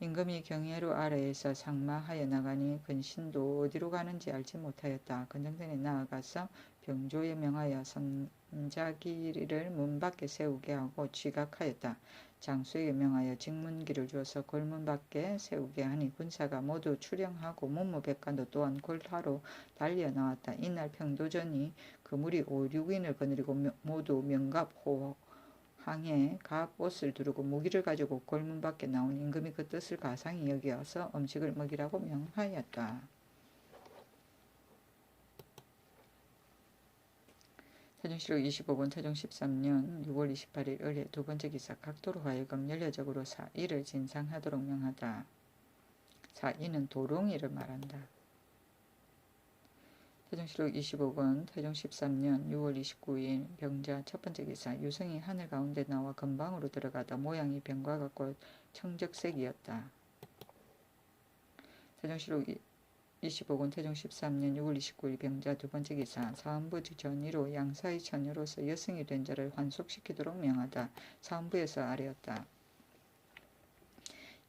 임금이 경예로 아래에서 상마하여 나가니 근신도 어디로 가는지 알지 못하였다. 건정전에 나아가서 병조에 명하여 선자기를 문 밖에 세우게 하고 취각하였다. 장수에게 명하여 직문기를 주어서 골문 밖에 세우게 하니 군사가 모두 출영하고 문무백관도 또한 골하로 달려 나왔다. 이날 평도전이 그물이 5, 6인을 거느리고 모두 명갑 호항에 갑옷을 두르고 무기를 가지고 골문 밖에 나온 임금이 그 뜻을 가상히 여기어서 음식을 먹이라고 명하였다. 태종실록 25권 태종 13년 6월 28일 을해 두 번째 기사 각도로 하여금 연례적으로 사의를 진상하도록 명하다. 사의는 도롱이를 말한다. 태종실록 25권 태종 13년 6월 29일 병자 첫 번째 기사 유성이 하늘 가운데 나와 건방으로 들어가다 모양이 병과 같고 청적색이었다. 태종실록 25권 태종 13년 6월 29일 병자 두 번째 기사 사헌부 전의로 양사의 처녀로서 여성이 된 자를 환속시키도록 명하다. 사헌부에서 아뢰었다.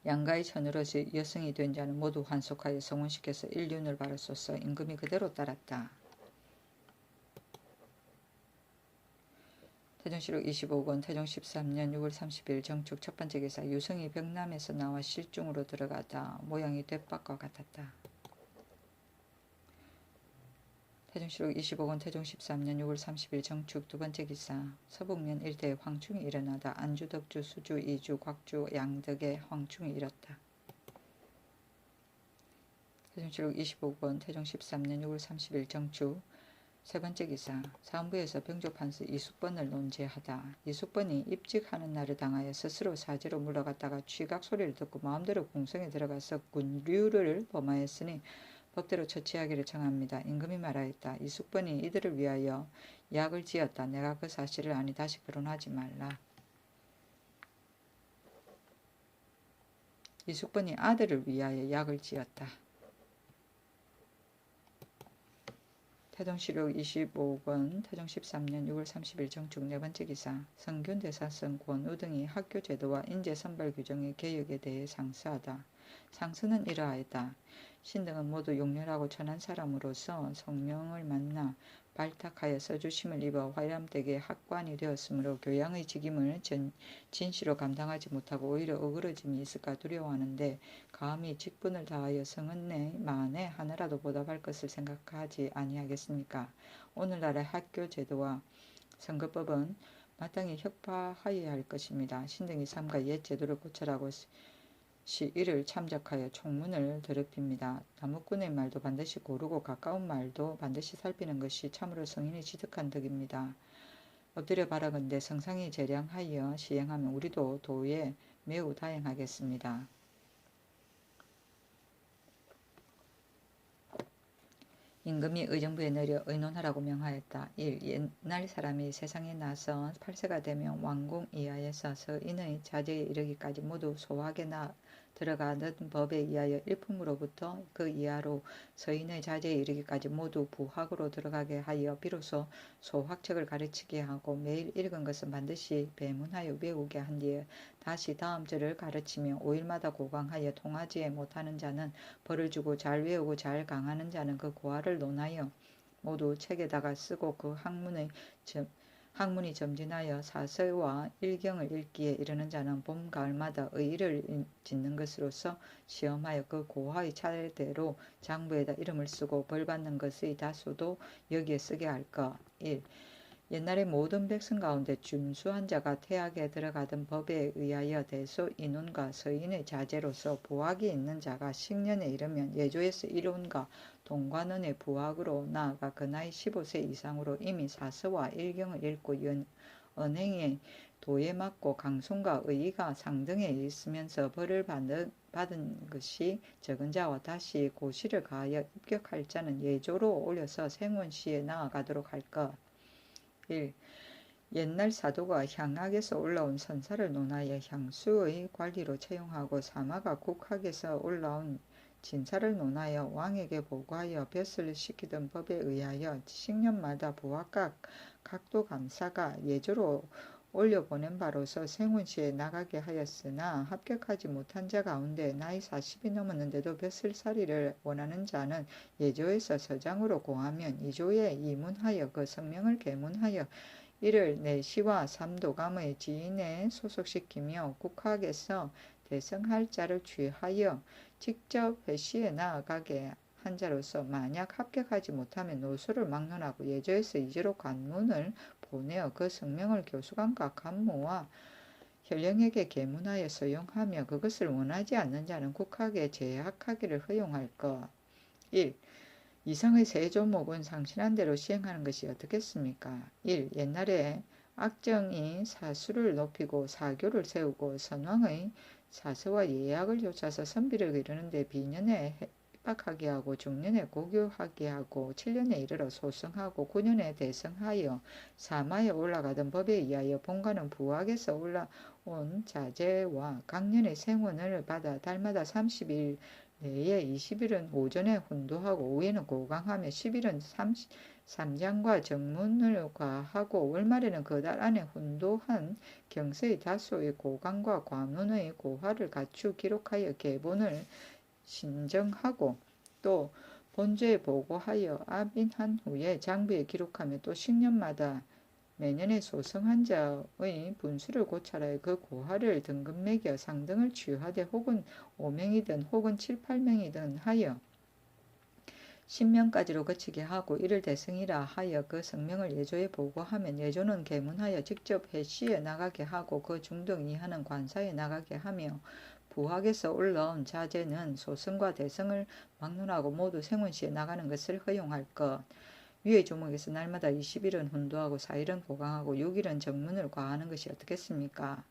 양가의 처녀로서 여성이 된 자는 모두 환속하여 성혼시켜서 일륜을 바라소서. 임금이 그대로 따랐다. 태종실록 25권 태종 13년 6월 30일 정축 첫 번째 기사 유성이 병남에서 나와 실중으로 들어가다 모양이 돛박과 같았다. 태종실록 25권 태종 13년 6월 30일 정축 두 번째 기사 서북면 일대에 황충이 일어나다 안주, 덕주, 수주, 이주, 곽주, 양덕에 황충이 일었다. 태종실록 25권 태종 13년 6월 30일 정축 세 번째 기사 사헌부에서 병조판서 이숙번을 논제하다. 이숙번이 입직하는 날을 당하여 스스로 사지로 물러갔다가 취각 소리를 듣고 마음대로 궁성에 들어가서 군류를 범하였으니 법대로 처치하기를 청합니다. 임금이 말하였다. 이숙번이 이들을 위하여 약을 지었다. 내가 그 사실을 아니 다시 결혼하지 말라. 이숙번이 아들을 위하여 약을 지었다. 태종실록 25권 태종 13년 6월 30일 정축 네 번째 기사 성균대사성 권우 등이 학교 제도와 인재 선발 규정의 개혁에 대해 상서하다. 상서는 이러하였다. 신등은 모두 용렬하고 천한 사람으로서 성명을 만나 발탁하여 써주심을 입어 화람댁의 학관이 되었으므로 교양의 직임을 진시로 감당하지 못하고 오히려 어그러짐이 있을까 두려워하는데 감히 직분을 다하여 성은내 만에 하나라도 보답할 것을 생각하지 아니하겠습니까? 오늘날의 학교 제도와 선거법은 마땅히 혁파하여야 할 것입니다. 신등이 삼가 옛 제도를 고쳐라고 시 이를 참작하여 총문을 더럽힙니다. 나무꾼의 말도 반드시 고르고 가까운 말도 반드시 살피는 것이 참으로 성인이 지득한 덕입니다. 엎드려 바라건대 성상이 재량하여 시행하면 우리도 도에 매우 다행하겠습니다. 임금이 의정부에 내려 의논하라고 명하였다. 1. 옛날 사람이 세상에 나서 8세가 되면 왕궁 이하에서 서인의 자제에 이르기까지 모두 소학에 들어가는 법에 의하여 일품으로부터 그 이하로 서인의 자제에 이르기까지 모두 부학으로 들어가게 하여 비로소 소학책을 가르치게 하고 매일 읽은 것은 반드시 배문하여 외우게 한 뒤에 다시 다음 절을 가르치며 5일마다 고강하여 통하지 못하는 자는 벌을 주고 잘 외우고 잘 강하는 자는 그 고하를 논하여 모두 책에다가 쓰고 그 학문이 점진하여 사서와 일경을 읽기에 이르는 자는 봄, 가을마다 의의를 짓는 것으로서 시험하여 그 고하의 차례대로 장부에다 이름을 쓰고 벌 받는 것의 다수도 여기에 쓰게 할 것. 1. 옛날에 모든 백성 가운데 준수한 자가 태학에 들어가던 법에 의하여 대소 인훈과 서인의 자제로서 부학이 있는 자가 식년에 이르면 예조에서 일혼과 동관원의 부학으로 나아가 그 나이 15세 이상으로 이미 사서와 일경을 읽고 언행에 도에 맞고 강송과 의의가 상등에 있으면서 벌을 받은 것이 적은 자와 다시 고시를 가하여 입격할 자는 예조로 올려서 생원시에 나아가도록 할 것. 1. 옛날 사도가 향학에서 올라온 선사를 논하여 향수의 관리로 채용하고 사마가 국학에서 올라온 진사를 논하여 왕에게 보고하여 벼슬을 시키던 법에 의하여 식년마다 부학각 각도 감사가 예조로 올려보낸 바로서 생훈시에 나가게 하였으나 합격하지 못한 자 가운데 나이 40이 넘었는데도 벼슬살이를 원하는 자는 예조에서 서장으로 고하면 이조에 이문하여 그 성명을 계문하여 이를 내시와 삼도감의 지인에 소속시키며 국학에서 대성할 자를 취하여 직접 회시에 나아가게 한 자로서 만약 합격하지 못하면 노소를 막론하고 예조에서 이조로 관문을 보내어 그 성명을 교수관과 간무와 현령에게 계문하여 서용하며 그것을 원하지 않는 자는 국학에 재학하기를 허용할 것. 1. 이상의 세 조목은 상신한 대로 시행하는 것이 어떻겠습니까? 1. 옛날에 악정이 사수를 높이고 사교를 세우고 선왕의 사서와 예약을 좇아서 선비를 이르는데 비년에 입학하게 하고 중년에 고교하게 하고 7년에 이르러 소승하고 9년에 대성하여 사마에 올라가던 법에 의하여 본관은 부학에서 올라온 자제와 강년의 생원을 받아 달마다 30일 내에 20일은 오전에 훈도하고 오후에는 고강하며 10일은 삼장과 정문을 과하고 월말에는 그 달 안에 훈도한 경서의 다소의 고강과 관운의 고화를 갖추 기록하여 계본을 신정하고 또 본조에 보고하여 압인한 후에 장부에 기록하며 또 식년마다 매년에 소성한 자의 분수를 고찰하여 그 고하를 등급 매겨 상등을 취하되 혹은 5명이든 혹은 7, 8명이든 하여 10명까지로 거치게 하고 이를 대승이라 하여 그 성명을 예조에 보고하면 예조는 계문하여 직접 회시에 나가게 하고 그 중등 이하는 관사에 나가게 하며 부학에서 올라온 자제는 소승과 대승을 막론하고 모두 생원시에 나가는 것을 허용할 것. 위의 조목에서 날마다 20일은 훈도하고 4일은 고강하고 6일은 정문을 과하는 것이 어떻겠습니까?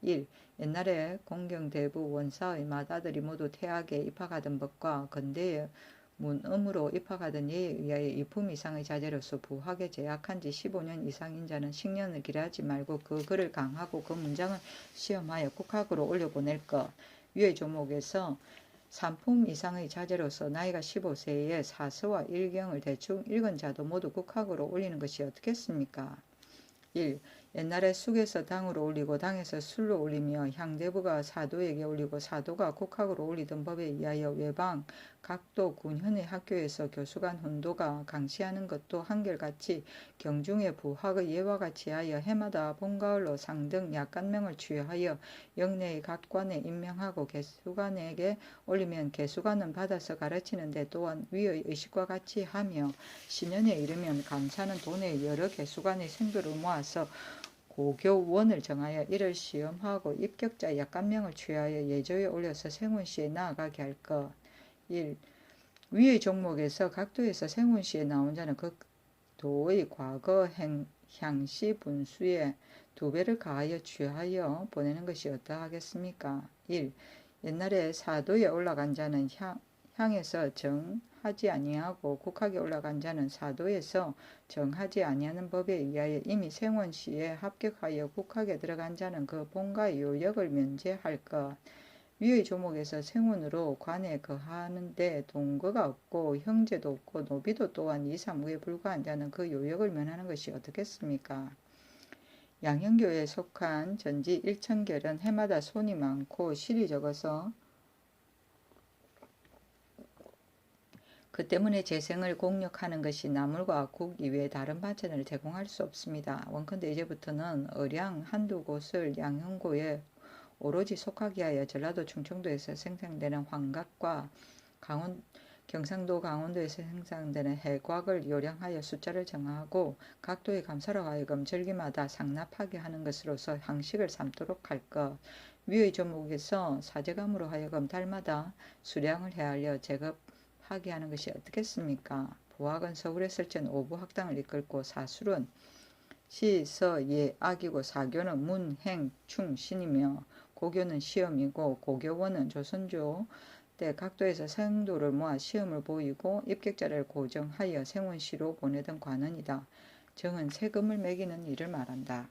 1. 옛날에 공경대부 원사의 맏아들이 모두 태학에 입학하던 법과 근대의 문음으로 입학하던 예에 의하여 이품 이상의 자제로서 부학에 재학한 지 15년 이상인 자는 식년을 기하지 말고 그 글을 강하고 그 문장을 시험하여 국학으로 올려보낼 것. 위의 조목에서 3품 이상의 자제로서 나이가 15세에 사서와 일경을 대충 읽은 자도 모두 국학으로 올리는 것이 어떻겠습니까? 1. 옛날에 쑥에서 당으로 올리고 당에서 술로 올리며 향대부가 사도에게 올리고 사도가 국학으로 올리던 법에 의하여 외방 각도 군현의 학교에서 교수관 훈도가 강시하는 것도 한결같이 경중의 부학의 예와 같이 하여 해마다 봄가을로 상등 약간명을 취하여 영내의 각관에 임명하고 개수관에게 올리면 개수관은 받아서 가르치는데 또한 위의 의식과 같이 하며 신년에 이르면 감사는 돈에 여러 개수관의 생도를 모아서 고교원을 정하여 이를 시험하고 입격자 약관명을 취하여 예조에 올려서 생훈시에 나아가게 할 것. 1. 위의 종목에서 각도에서 생훈시에 나온 자는 그 도의 과거 향시 분수에 2배를 가하여 취하여 보내는 것이 어떠하겠습니까? 1. 옛날에 사도에 올라간 자는 향에서 정하지 아니하고 국학에 올라간 자는 사도에서 정하지 아니하는 법에 의하여 이미 생원시에 합격하여 국학에 들어간 자는 그 본과 요역을 면제할 것. 위의 조목에서 생운으로 관에 거하는데 동거가 없고 형제도 없고 노비도 또한 2, 3우에 불과한 자는 그 요역을 면하는 것이 어떻겠습니까? 양형교에 속한 전지 1천결은 해마다 손이 많고 실이 적어서 그 때문에 재생을 공력하는 것이 나물과 국 이외에 다른 반찬을 제공할 수 없습니다. 원컨대 이제부터는 어량 한두 곳을 양형고에 오로지 속하게 하여 전라도 충청도에서 생산되는 환각과 경상도 강원도에서 생산되는 해곽을 요량하여 숫자를 정하고 각도의 감사로 하여금 절기마다 상납하게 하는 것으로서 항식을 삼도록 할 것. 위의 조목에서 사제감으로 하여금 달마다 수량을 헤아려 제급하게 하는 것이 어떻겠습니까? 보학은 서울에 설치한 오부학당을 이끌고 사술은 시, 서, 예, 악이고 사교는 문, 행, 충, 신이며 고교는 시험이고 고교원은 조선조 때 각도에서 생도를 모아 시험을 보이고 입격자를 고정하여 생원시로 보내던 관원이다. 정은 세금을 매기는 일을 말한다.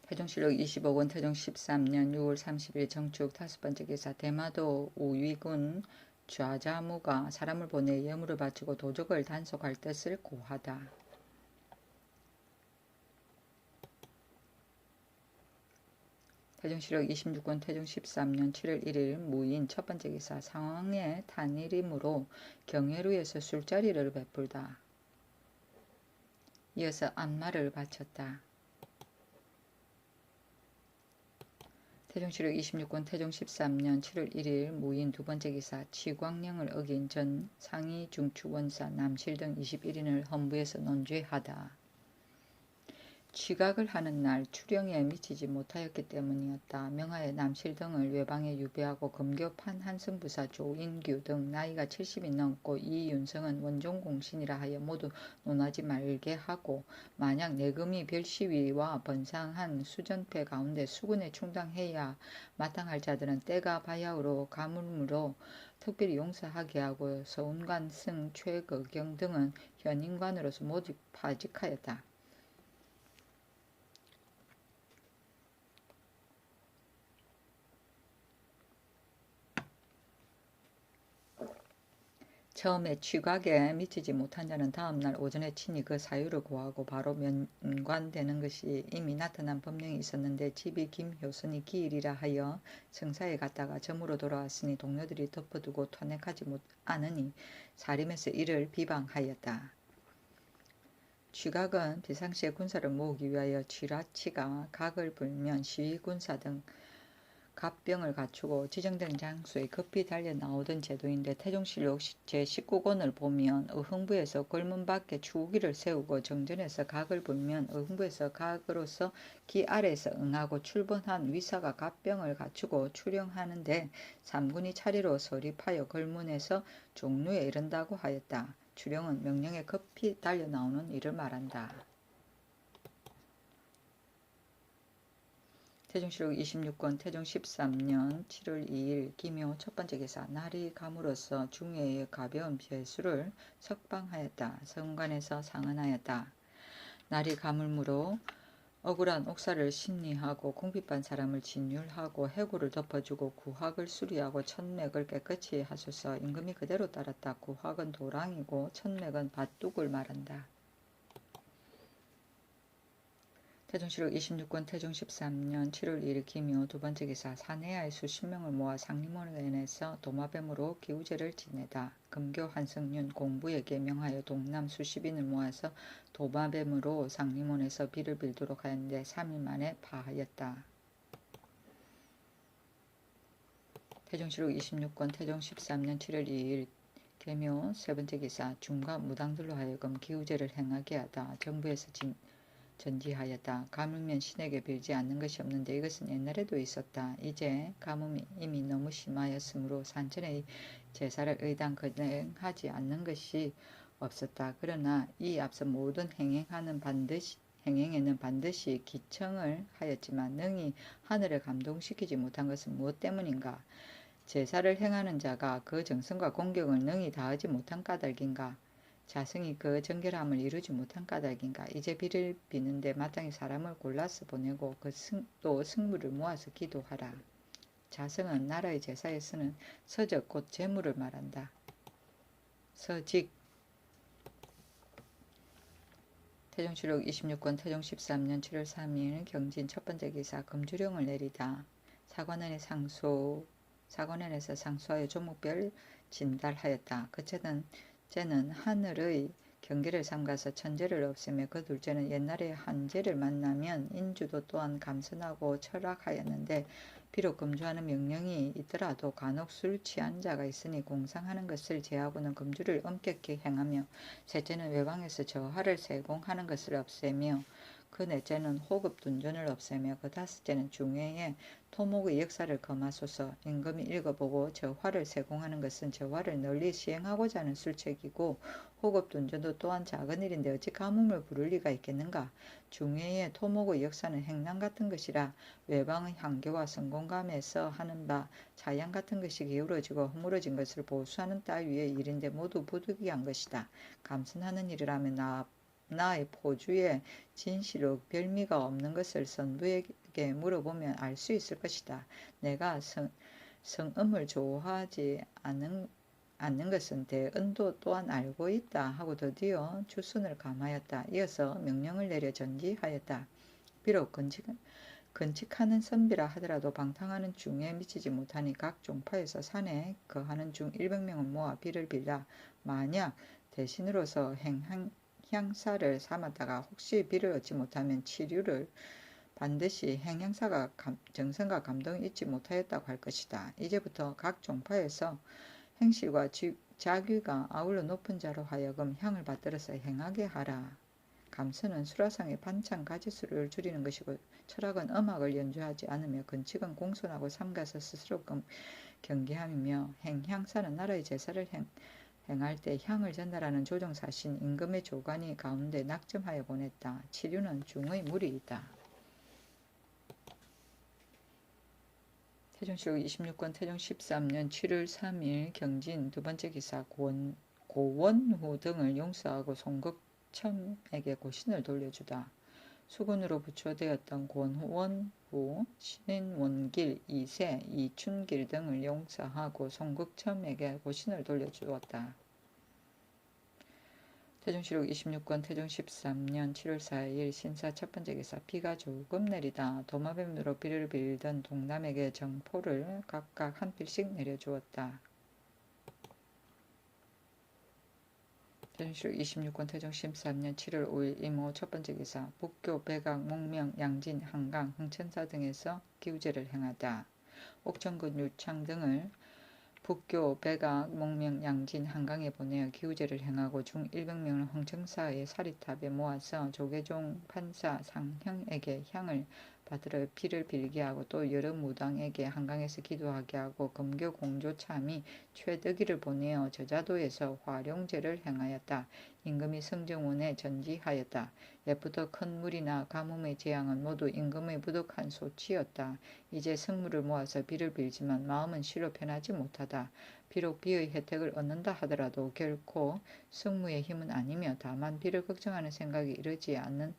태종실록 25권 태종 13년 6월 30일 정축 5번째 기사 대마도 우위군 좌자무가 사람을 보내 예물을 바치고 도적을 단속할 뜻을 고하다. 태종실록 26권 태종 13년 7월 1일 무인 첫번째 기사 상황의 탄일이므로 경회루에서 술자리를 베풀다. 이어서 안마를 바쳤다. 태종실록 26권 태종 13년 7월 1일 무인 두번째 기사 취광령을 어긴 전 상위 중추원사 남실 등 21인을 헌부에서 논죄하다. 취각을 하는 날 추령에 미치지 못하였기 때문이었다. 명하에 남실 등을 외방에 유배하고 금교판 한승부사 조인규 등 나이가 70이 넘고 이윤성은 원종공신이라 하여 모두 논하지 말게 하고 만약 내금이 별시위와 번상한 수전패 가운데 수군에 충당해야 마땅할 자들은 때가 바야흐로 가물므로 특별히 용서하게 하고 서운관 승 최거경 등은 현인관으로서 모두 파직하였다. 처음에 취각에 미치지 못한 자는 다음날 오전에 친히 그 사유를 고하고 바로 면관되는 것이 이미 나타난 법령이 있었는데 집이 김효선이 기일이라 하여 성사에 갔다가 점으로 돌아왔으니 동료들이 덮어두고 탄핵하지 않으니 사림에서 이를 비방하였다. 취각은 비상시에 군사를 모으기 위하여 취라치가 각을 불면 시위군사 등 갑병을 갖추고 지정된 장소에 급히 달려 나오던 제도인데 태종실록 제19권을 보면 의흥부에서 골문 밖에 추우기를 세우고 정전에서 각을 불면 의흥부에서 각으로서 기 아래에서 응하고 출번한 위사가 갑병을 갖추고 출영하는데 삼군이 차례로 서립하여 골문에서 종루에 이른다고 하였다. 출영은 명령에 급히 달려 나오는 일을 말한다. 태종실록 26권 태종 13년 7월 2일 기묘 첫번째 기사 날이 감으로써 중예의 가벼운 배수를 석방하였다. 성관에서 상언하였다. 날이 가물므로 억울한 옥사를 심리하고 궁핍한 사람을 진율하고 해고를 덮어주고 구학을 수리하고 천맥을 깨끗이 하소서. 임금이 그대로 따랐다. 구학은 도랑이고 천맥은 밭둑을 말한다. 태종실록 26권 태종 13년 7월 2일 기묘 두번째 기사 사내하의 수십 명을 모아 상림원에서 도마뱀으로 기우제를 지내다. 금교 한성윤 공부에게 명하여 동남 수십인을 모아서 도마뱀으로 상림원에서 비를 빌도록 하였는데 3일 만에 파하였다. 태종시록 26권 태종 13년 7월 2일 계묘 세 번째 기사 중과 무당들로 하여금 기우제를 행하게 하다 정부에서 전지하였다. 가뭄면 신에게 빌지 않는 것이 없는데 이것은 옛날에도 있었다. 이제 가뭄이 이미 너무 심하였으므로 산천의 제사를 의당 거행하지 않는 것이 없었다. 그러나 이 앞서 모든 행행에는 반드시 기청을 하였지만 능히 하늘을 감동시키지 못한 것은 무엇 때문인가? 제사를 행하는 자가 그 정성과 공경을 능히 다하지 못한 까닭인가? 자성이 그 정결함을 이루지 못한 까닭인가? 이제 비를 비는데 마땅히 사람을 골라서 보내고 또 승무를 모아서 기도하라. 자성은 나라의 제사에 쓰는 서적 곧 재물을 말한다. 서직 태종시록 26권 태종 13년 7월 3일 경진 첫 번째 기사 금주령을 내리다. 사관원에서 상소하여 종목별 진달하였다. 째는 하늘의 경계를 삼가서 천재를 없애며 그 둘째는 옛날에 한재를 만나면 인주도 또한 감선하고 철학하였는데 비록 금주하는 명령이 있더라도 간혹 술 취한 자가 있으니 공상하는 것을 제하고는 금주를 엄격히 행하며 셋째는 외방에서 저하를 세공하는 것을 없애며 그 넷째는 호급둔전을 없애며 그 다섯째는 중외에 토목의 역사를 검하소서. 임금이 읽어보고 저화를 세공하는 것은 저화를 널리 시행하고자 하는 술책이고 호급둔전도 또한 작은 일인데 어찌 가뭄을 부를 리가 있겠는가. 중외의 토목의 역사는 행랑 같은 것이라 외방의 향교와 성공감에서 하는 바 자양 같은 것이 기울어지고 허물어진 것을 보수하는 따위의 일인데 모두 부득이한 것이다. 감선하는 일을 하면 나의 포주에 진실로 별미가 없는 것을 선부에게 물어보면 알 수 있을 것이다. 내가 성음을 좋아하지 않는 것은 대은도 또한 알고 있다 하고 드디어 주순을 감하였다. 이어서 명령을 내려 전지하였다. 비록 건축하는 선비라 하더라도 방탕하는 중에 미치지 못하니 각 종파에서 산에 거하는 중 100명을 모아 비를 빌라. 만약 대신으로서 향사를 삼았다가 혹시 비를 얻지 못하면 치류를 반드시 행향사가 정성과 감동이 잊지 못하였다고 할 것이다. 이제부터 각 종파에서 행실과 자규가 아울러 높은 자로 하여금 향을 받들어서 행하게 하라. 감선은 수라상의 반찬 가지수를 줄이는 것이고 철학은 음악을 연주하지 않으며 건축은 공손하고 삼가서 스스로 경계함이며 향사는 나라의 제사를 행할 때 향을 전달하는 조정사신 임금의 조관이 가운데 낙점하여 보냈다. 치류는 중의 무리이다. 태종시록 26권 태종 13년 7월 3일 경진 두 번째 기사 고원후 등을 용서하고 송극첨에게 고신을 돌려주다. 수군으로 부처되었던 권원후, 신원길 2세, 이춘길 등을 용서하고 송극첨에게 고신을 돌려주었다. 태종시록 26권 태종 13년 7월 4일 신사 첫 번째 기사 비가 조금 내리다. 도마뱀으로 비를 빌던 동남에게 정포를 각각 한 필씩 내려주었다. 태종시록 26권 태종 13년 7월 5일 이모 첫 번째 기사 북교, 백악, 목명, 양진, 한강, 흥천사 등에서 기우제를 행하다. 옥천군, 유창 등을 북교, 백악, 목명, 양진, 한강에 보내어 기우제를 행하고 중 100명을 흥천사의 사리탑에 모아서 조계종, 판사, 상형에게 향을 받들어 피를 빌게 하고 또 여러 무당에게 한강에서 기도하게 하고 금교 공조 참이 최덕기를 보내어 저자도에서 화룡제를 행하였다. 임금이 성정원에 전지하였다. 옛부터 큰 물이나 가뭄의 재앙은 모두 임금의 부득한 소치였다. 이제 성물을 모아서 비를 빌지만 마음은 실로 편하지 못하다. 비록 비의 혜택을 얻는다 하더라도 결코 성무의 힘은 아니며 다만 비를 걱정하는 생각이 이르지 않는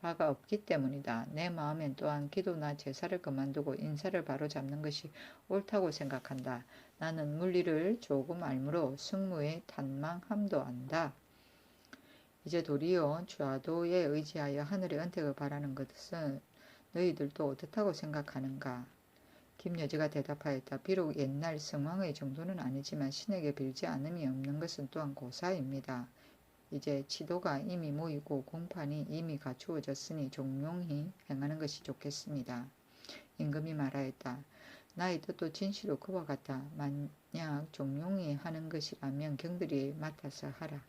바가 없기 때문이다. 내 마음엔 또한 기도나 제사를 그만두고 인사를 바로잡는 것이 옳다고 생각한다. 나는 물리를 조금 알므로 승무의 탄망함도 안다. 이제 도리어 좌도에 의지하여 하늘의 은택을 바라는 것은 너희들도 어떻다고 생각하는가? 김여지가 대답하였다. 비록 옛날 성왕의 정도는 아니지만 신에게 빌지 않음이 없는 것은 또한 고사입니다. 이제 치도가 이미 모이고 공판이 이미 갖추어졌으니 종용히 행하는 것이 좋겠습니다. 임금이 말하였다. 나의 뜻도 진시로 그와 같다. 만약 종용이 하는 것이라면 경들이 맡아서 하라.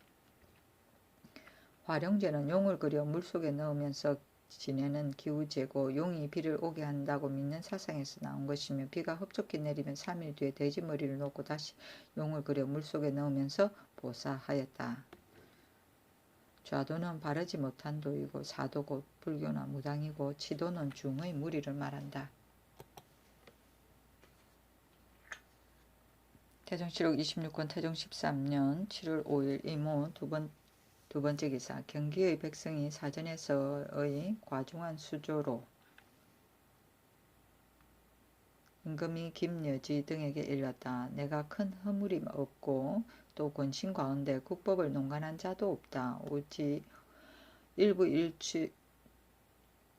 화룡제는 용을 그려 물속에 넣으면서 지내는 기우제고 용이 비를 오게 한다고 믿는 사상에서 나온 것이며 비가 흡족히 내리면 3일 뒤에 돼지머리를 놓고 다시 용을 그려 물속에 넣으면서 보사하였다. 좌도는 바르지 못한 도이고 사도 곧 불교나 무당이고 치도는 중의 무리를 말한다. 태종실록 26권 태종 13년 7월 5일 이모 두 번째 기사. 경기의 백성이 사전에서의 과중한 수조로 임금이 김여지 등에게 일렀다. 내가 큰 허물이 없고 또 권신 가운데 국법을 농간한 자도 없다. 오직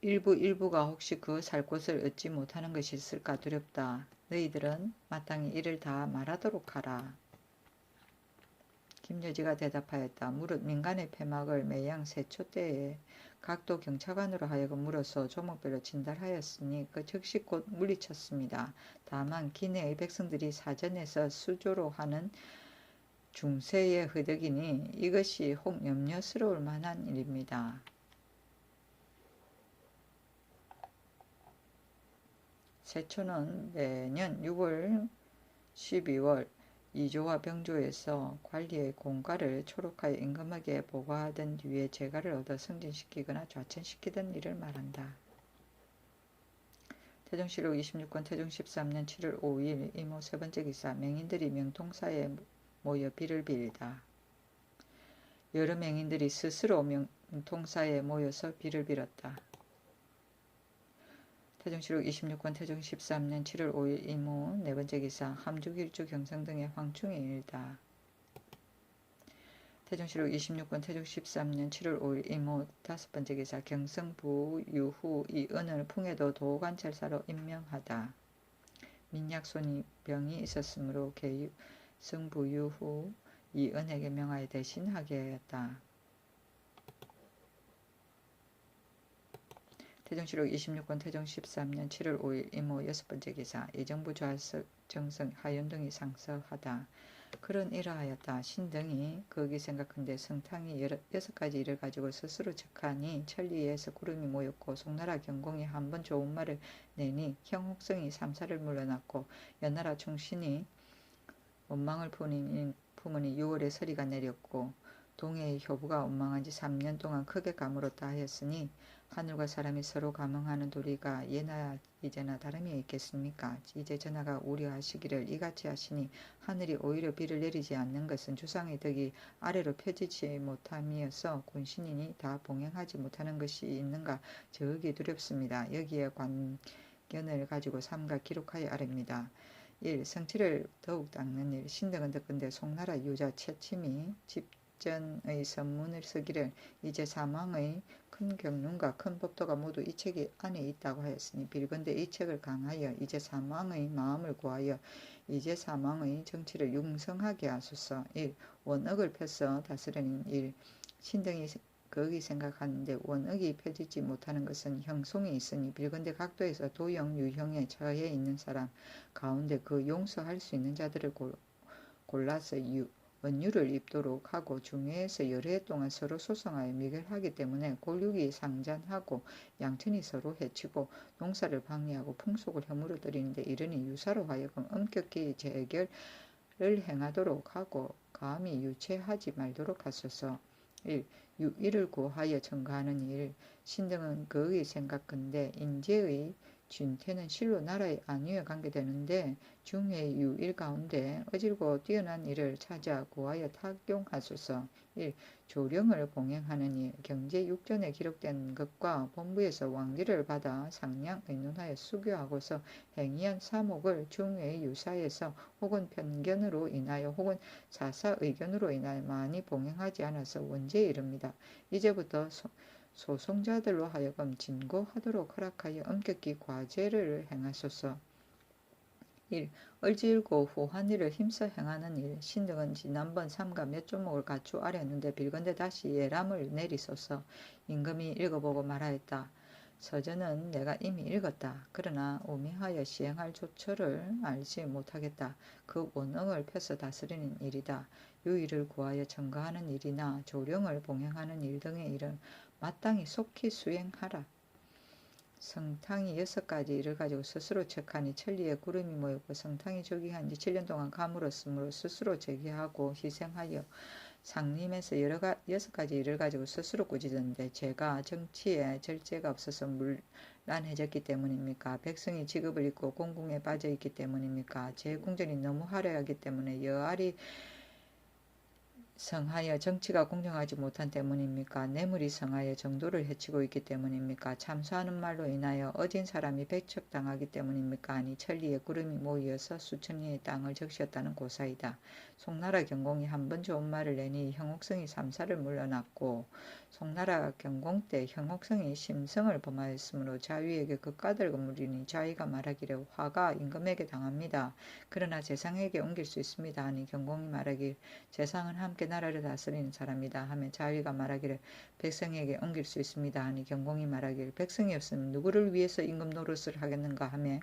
일부가 혹시 그 살 곳을 얻지 못하는 것이 있을까 두렵다. 너희들은 마땅히 이를 다 말하도록 하라. 김여지가 대답하였다. 무릇 민간의 폐막을 매양 세초 때에 각도 경차관으로 하여금 물어서 조목별로 진달하였으니 그 즉시 곧 물리쳤습니다. 다만 기내의 백성들이 사전에서 수조로 하는 중세의 흐득이니 이것이 혹 염려스러울 만한 일입니다. 세초는 매년 6월, 12월 이조와 병조에서 관리의 공과를 초록하여 임금에게 보고하던 뒤에 재가를 얻어 승진시키거나 좌천시키던 일을 말한다. 태종실록 26권 태종 13년 7월 5일 이모 세 번째 기사. 맹인들이 명통사에 모여 비를 빌다. 여러 맹인들이 스스로 명통사에 모여서 비를 빌었다. 태종실록 26권 태종 13년 7월 5일 이모 네 번째 기사. 함주길주 경성 등의 황충이 일다. 태종실록 26권 태종 13년 7월 5일 이모 다섯 번째 기사. 경성부 유후 이은을 풍해도 도관찰사로 임명하다. 민약손이 병이 있었으므로 경성부 유후 이은에게 명하여 대신하게 하였다. 태종실록 26권 태종 13년 7월 5일 이모 여섯 번째 기사. 이정부 좌석 정성 하윤등이 상서하다. 그런 이러하였다. 신등이 거기 생각한데 성탕이 여섯 가지 일을 가지고 스스로 척하니 천리에서 구름이 모였고 송나라 경공이 한번 좋은 말을 내니 형혹성이 삼사를 물러났고 연나라 충신이 원망을 품으니 6월에 서리가 내렸고 동해의 효부가 원망한 지 3년 동안 크게 가물었다 하였으니 하늘과 사람이 서로 감흥하는 도리가 예나 이제나 다름이 있겠습니까? 이제 전하가 우려하시기를 이같이 하시니 하늘이 오히려 비를 내리지 않는 것은 주상의 덕이 아래로 펴지지 못함이어서 군신인이 다 봉행하지 못하는 것이 있는가 저기 두렵습니다. 여기에 관견을 가지고 삼가 기록하여 아랍니다. 1. 성취를 더욱 닦는 일. 신등은 듣건대 송나라 유자 채침이 집전의 선문을 쓰기를 이제 사망의 큰 경륜과 큰 법도가 모두 이 책 안에 있다고 하였으니 빌건대 이 책을 강하여 이제 사망의 마음을 구하여 이제 사망의 정치를 융성하게 하소서. 1. 원억을 펴서 다스리는 일. 신등이 거기 생각하는데 원억이 펴지지 못하는 것은 형송이 있으니 빌건대 각도에서 도형, 유형에 처해 있는 사람 가운데 그 용서할 수 있는 자들을 골라서 원유를 입도록 하고 중회에서 여러 해 동안 서로 소송하여 미결하기 때문에 골육이 상잔하고 양천이 서로 해치고 농사를 방해하고 풍속을 혐오로 들이는데 이르니 유사로 하여금 엄격히 재결을 행하도록 하고 감히 유체하지 말도록 하소서. 1. 유일을 구하여 청구하는 일. 신등은 거의 생각건대 인재의 진퇴는 실로 나라에 안위에 관계되는데 중의 유일 가운데 어질고 뛰어난 일을 찾아 구하여 탁용하소서. 1. 조령을 봉행하는 일. 경제 육전에 기록된 것과 본부에서 왕기를 받아 상량 의논하여 수교하고서 행위한 사목을 중의 유사에서 혹은 편견으로 인하여 혹은 사사 의견으로 인하여 많이 봉행하지 않아서 원죄에 이릅니다. 이제부터 소송자들로 하여금 진고하도록 허락하여 엄격히 과제를 행하소서. 1. 얼질고 후한 일을 힘써 행하는 일. 신등은 지난번 삼가 몇 조목을 갖추 아뢰었는데 빌건대 다시 예람을 내리소서. 임금이 읽어보고 말하였다. 서전은 내가 이미 읽었다. 그러나 오미하여 시행할 조처를 알지 못하겠다. 그 원응을 펴서 다스리는 일이다. 유의를 구하여 청거하는 일이나 조령을 봉행하는 일 등의 일은 마땅히 속히 수행하라. 성탕이 6가지 일을 가지고 스스로 책하니 천리에 구름이 모이고 성탕이 조기한 지 7년 동안 감을었으므로 스스로 제기하고 희생하여 상림에서 6가지 일을 가지고 스스로 꾸짖었는데 제가 정치에 절제가 없어서 문란해졌기 때문입니까? 백성이 직업을 잃고 공궁에 빠져있기 때문입니까? 제 궁전이 너무 화려하기 때문에 여알이 성하여 정치가 공정하지 못한 때문입니까? 뇌물이 성하여 정도를 해치고 있기 때문입니까? 참수하는 말로 인하여 어진 사람이 배척당하기 때문입니까? 아니 천리에 구름이 모이어서 수천리의 땅을 적시었다는 고사이다. 송나라 경공이 한 번 좋은 말을 내니 형옥성이 삼사를 물러났고 송나라 경공 때 형옥성이 심성을 범하였으므로 자위에게 극가들고 물리니 자위가 말하기를 화가 임금에게 당합니다. 그러나 재상에게 옮길 수 있습니다. 하니 경공이 말하길 재상은 함께 나라를 다스리는 사람이다 하며 자위가 말하기를 백성에게 옮길 수 있습니다 하니 경공이 말하기를 백성이 없으면 누구를 위해서 임금 노릇을 하겠는가 하며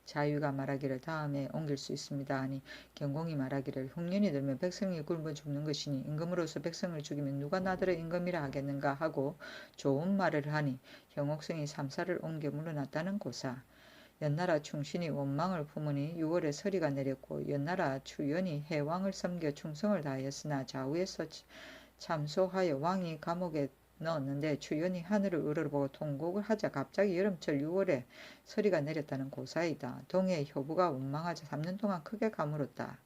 자위가 말하기를 다음에 옮길 수 있습니다 하니 경공이 말하기를 흉년이 들면 백성이 굶어 죽는 것이니 임금으로서 백성을 죽이면 누가 나더러 임금이라 하겠는가 하고 좋은 말을 하니 형옥성이 삼사를 옮겨 물러났다는 고사. 연나라 충신이 원망을 품으니 6월에 서리가 내렸고 연나라 추연이 해왕을 섬겨 충성을 다하였으나 좌우에서 참소하여 왕이 감옥에 넣었는데 추연이 하늘을 우러러보고 통곡을 하자 갑자기 여름철 6월에 서리가 내렸다는 고사이다. 동해의 효부가 원망하자 3년 동안 크게 가물었다.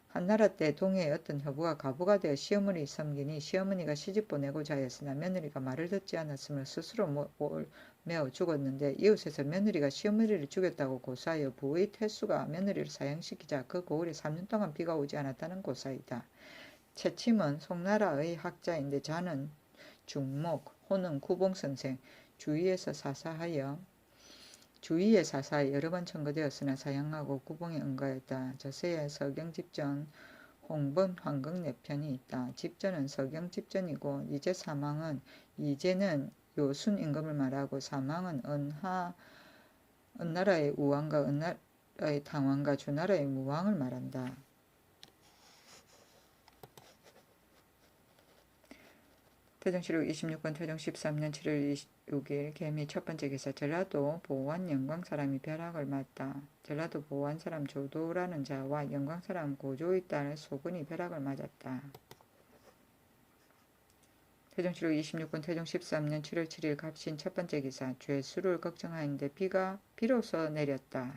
한나라 때 동해의 어떤 효부가 가부가 되어 시어머니 섬기니 시어머니가 시집 보내고자 하였으나 며느리가 말을 듣지 않았으며 스스로 매어 죽었는데 이웃에서 며느리가 시어머니를 죽였다고 고사하여 부의 태수가 며느리를 사형시키자 그 고을에 3년 동안 비가 오지 않았다는 고사이다. 채침은 송나라의 학자인데 자는 중목, 호는 구봉선생, 주위에 사사하여 여러 번 청거되었으나 사형하고 구봉에 응가했다. 저세에 서경집전, 홍번 황극내편이 있다. 집전은 서경집전이고 이제 사망은 이제는 요순 임금을 말하고 사망은 은나라의 우왕과 은나라의 당왕과 주나라의 무왕을 말한다. 태종실록 26권 태종 13년 7월 26일 개미 첫 번째 기사. 전라도 보원 영광사람이 벼락을 맞다. 전라도 보원 사람 조도라는 자와 영광사람 고조의 딸 소근이 벼락을 맞았다. 태종실록 26권 태종 13년 7월 7일 갑신 첫 번째 기사. 죄수를 걱정하였는데 비가 비로소 내렸다.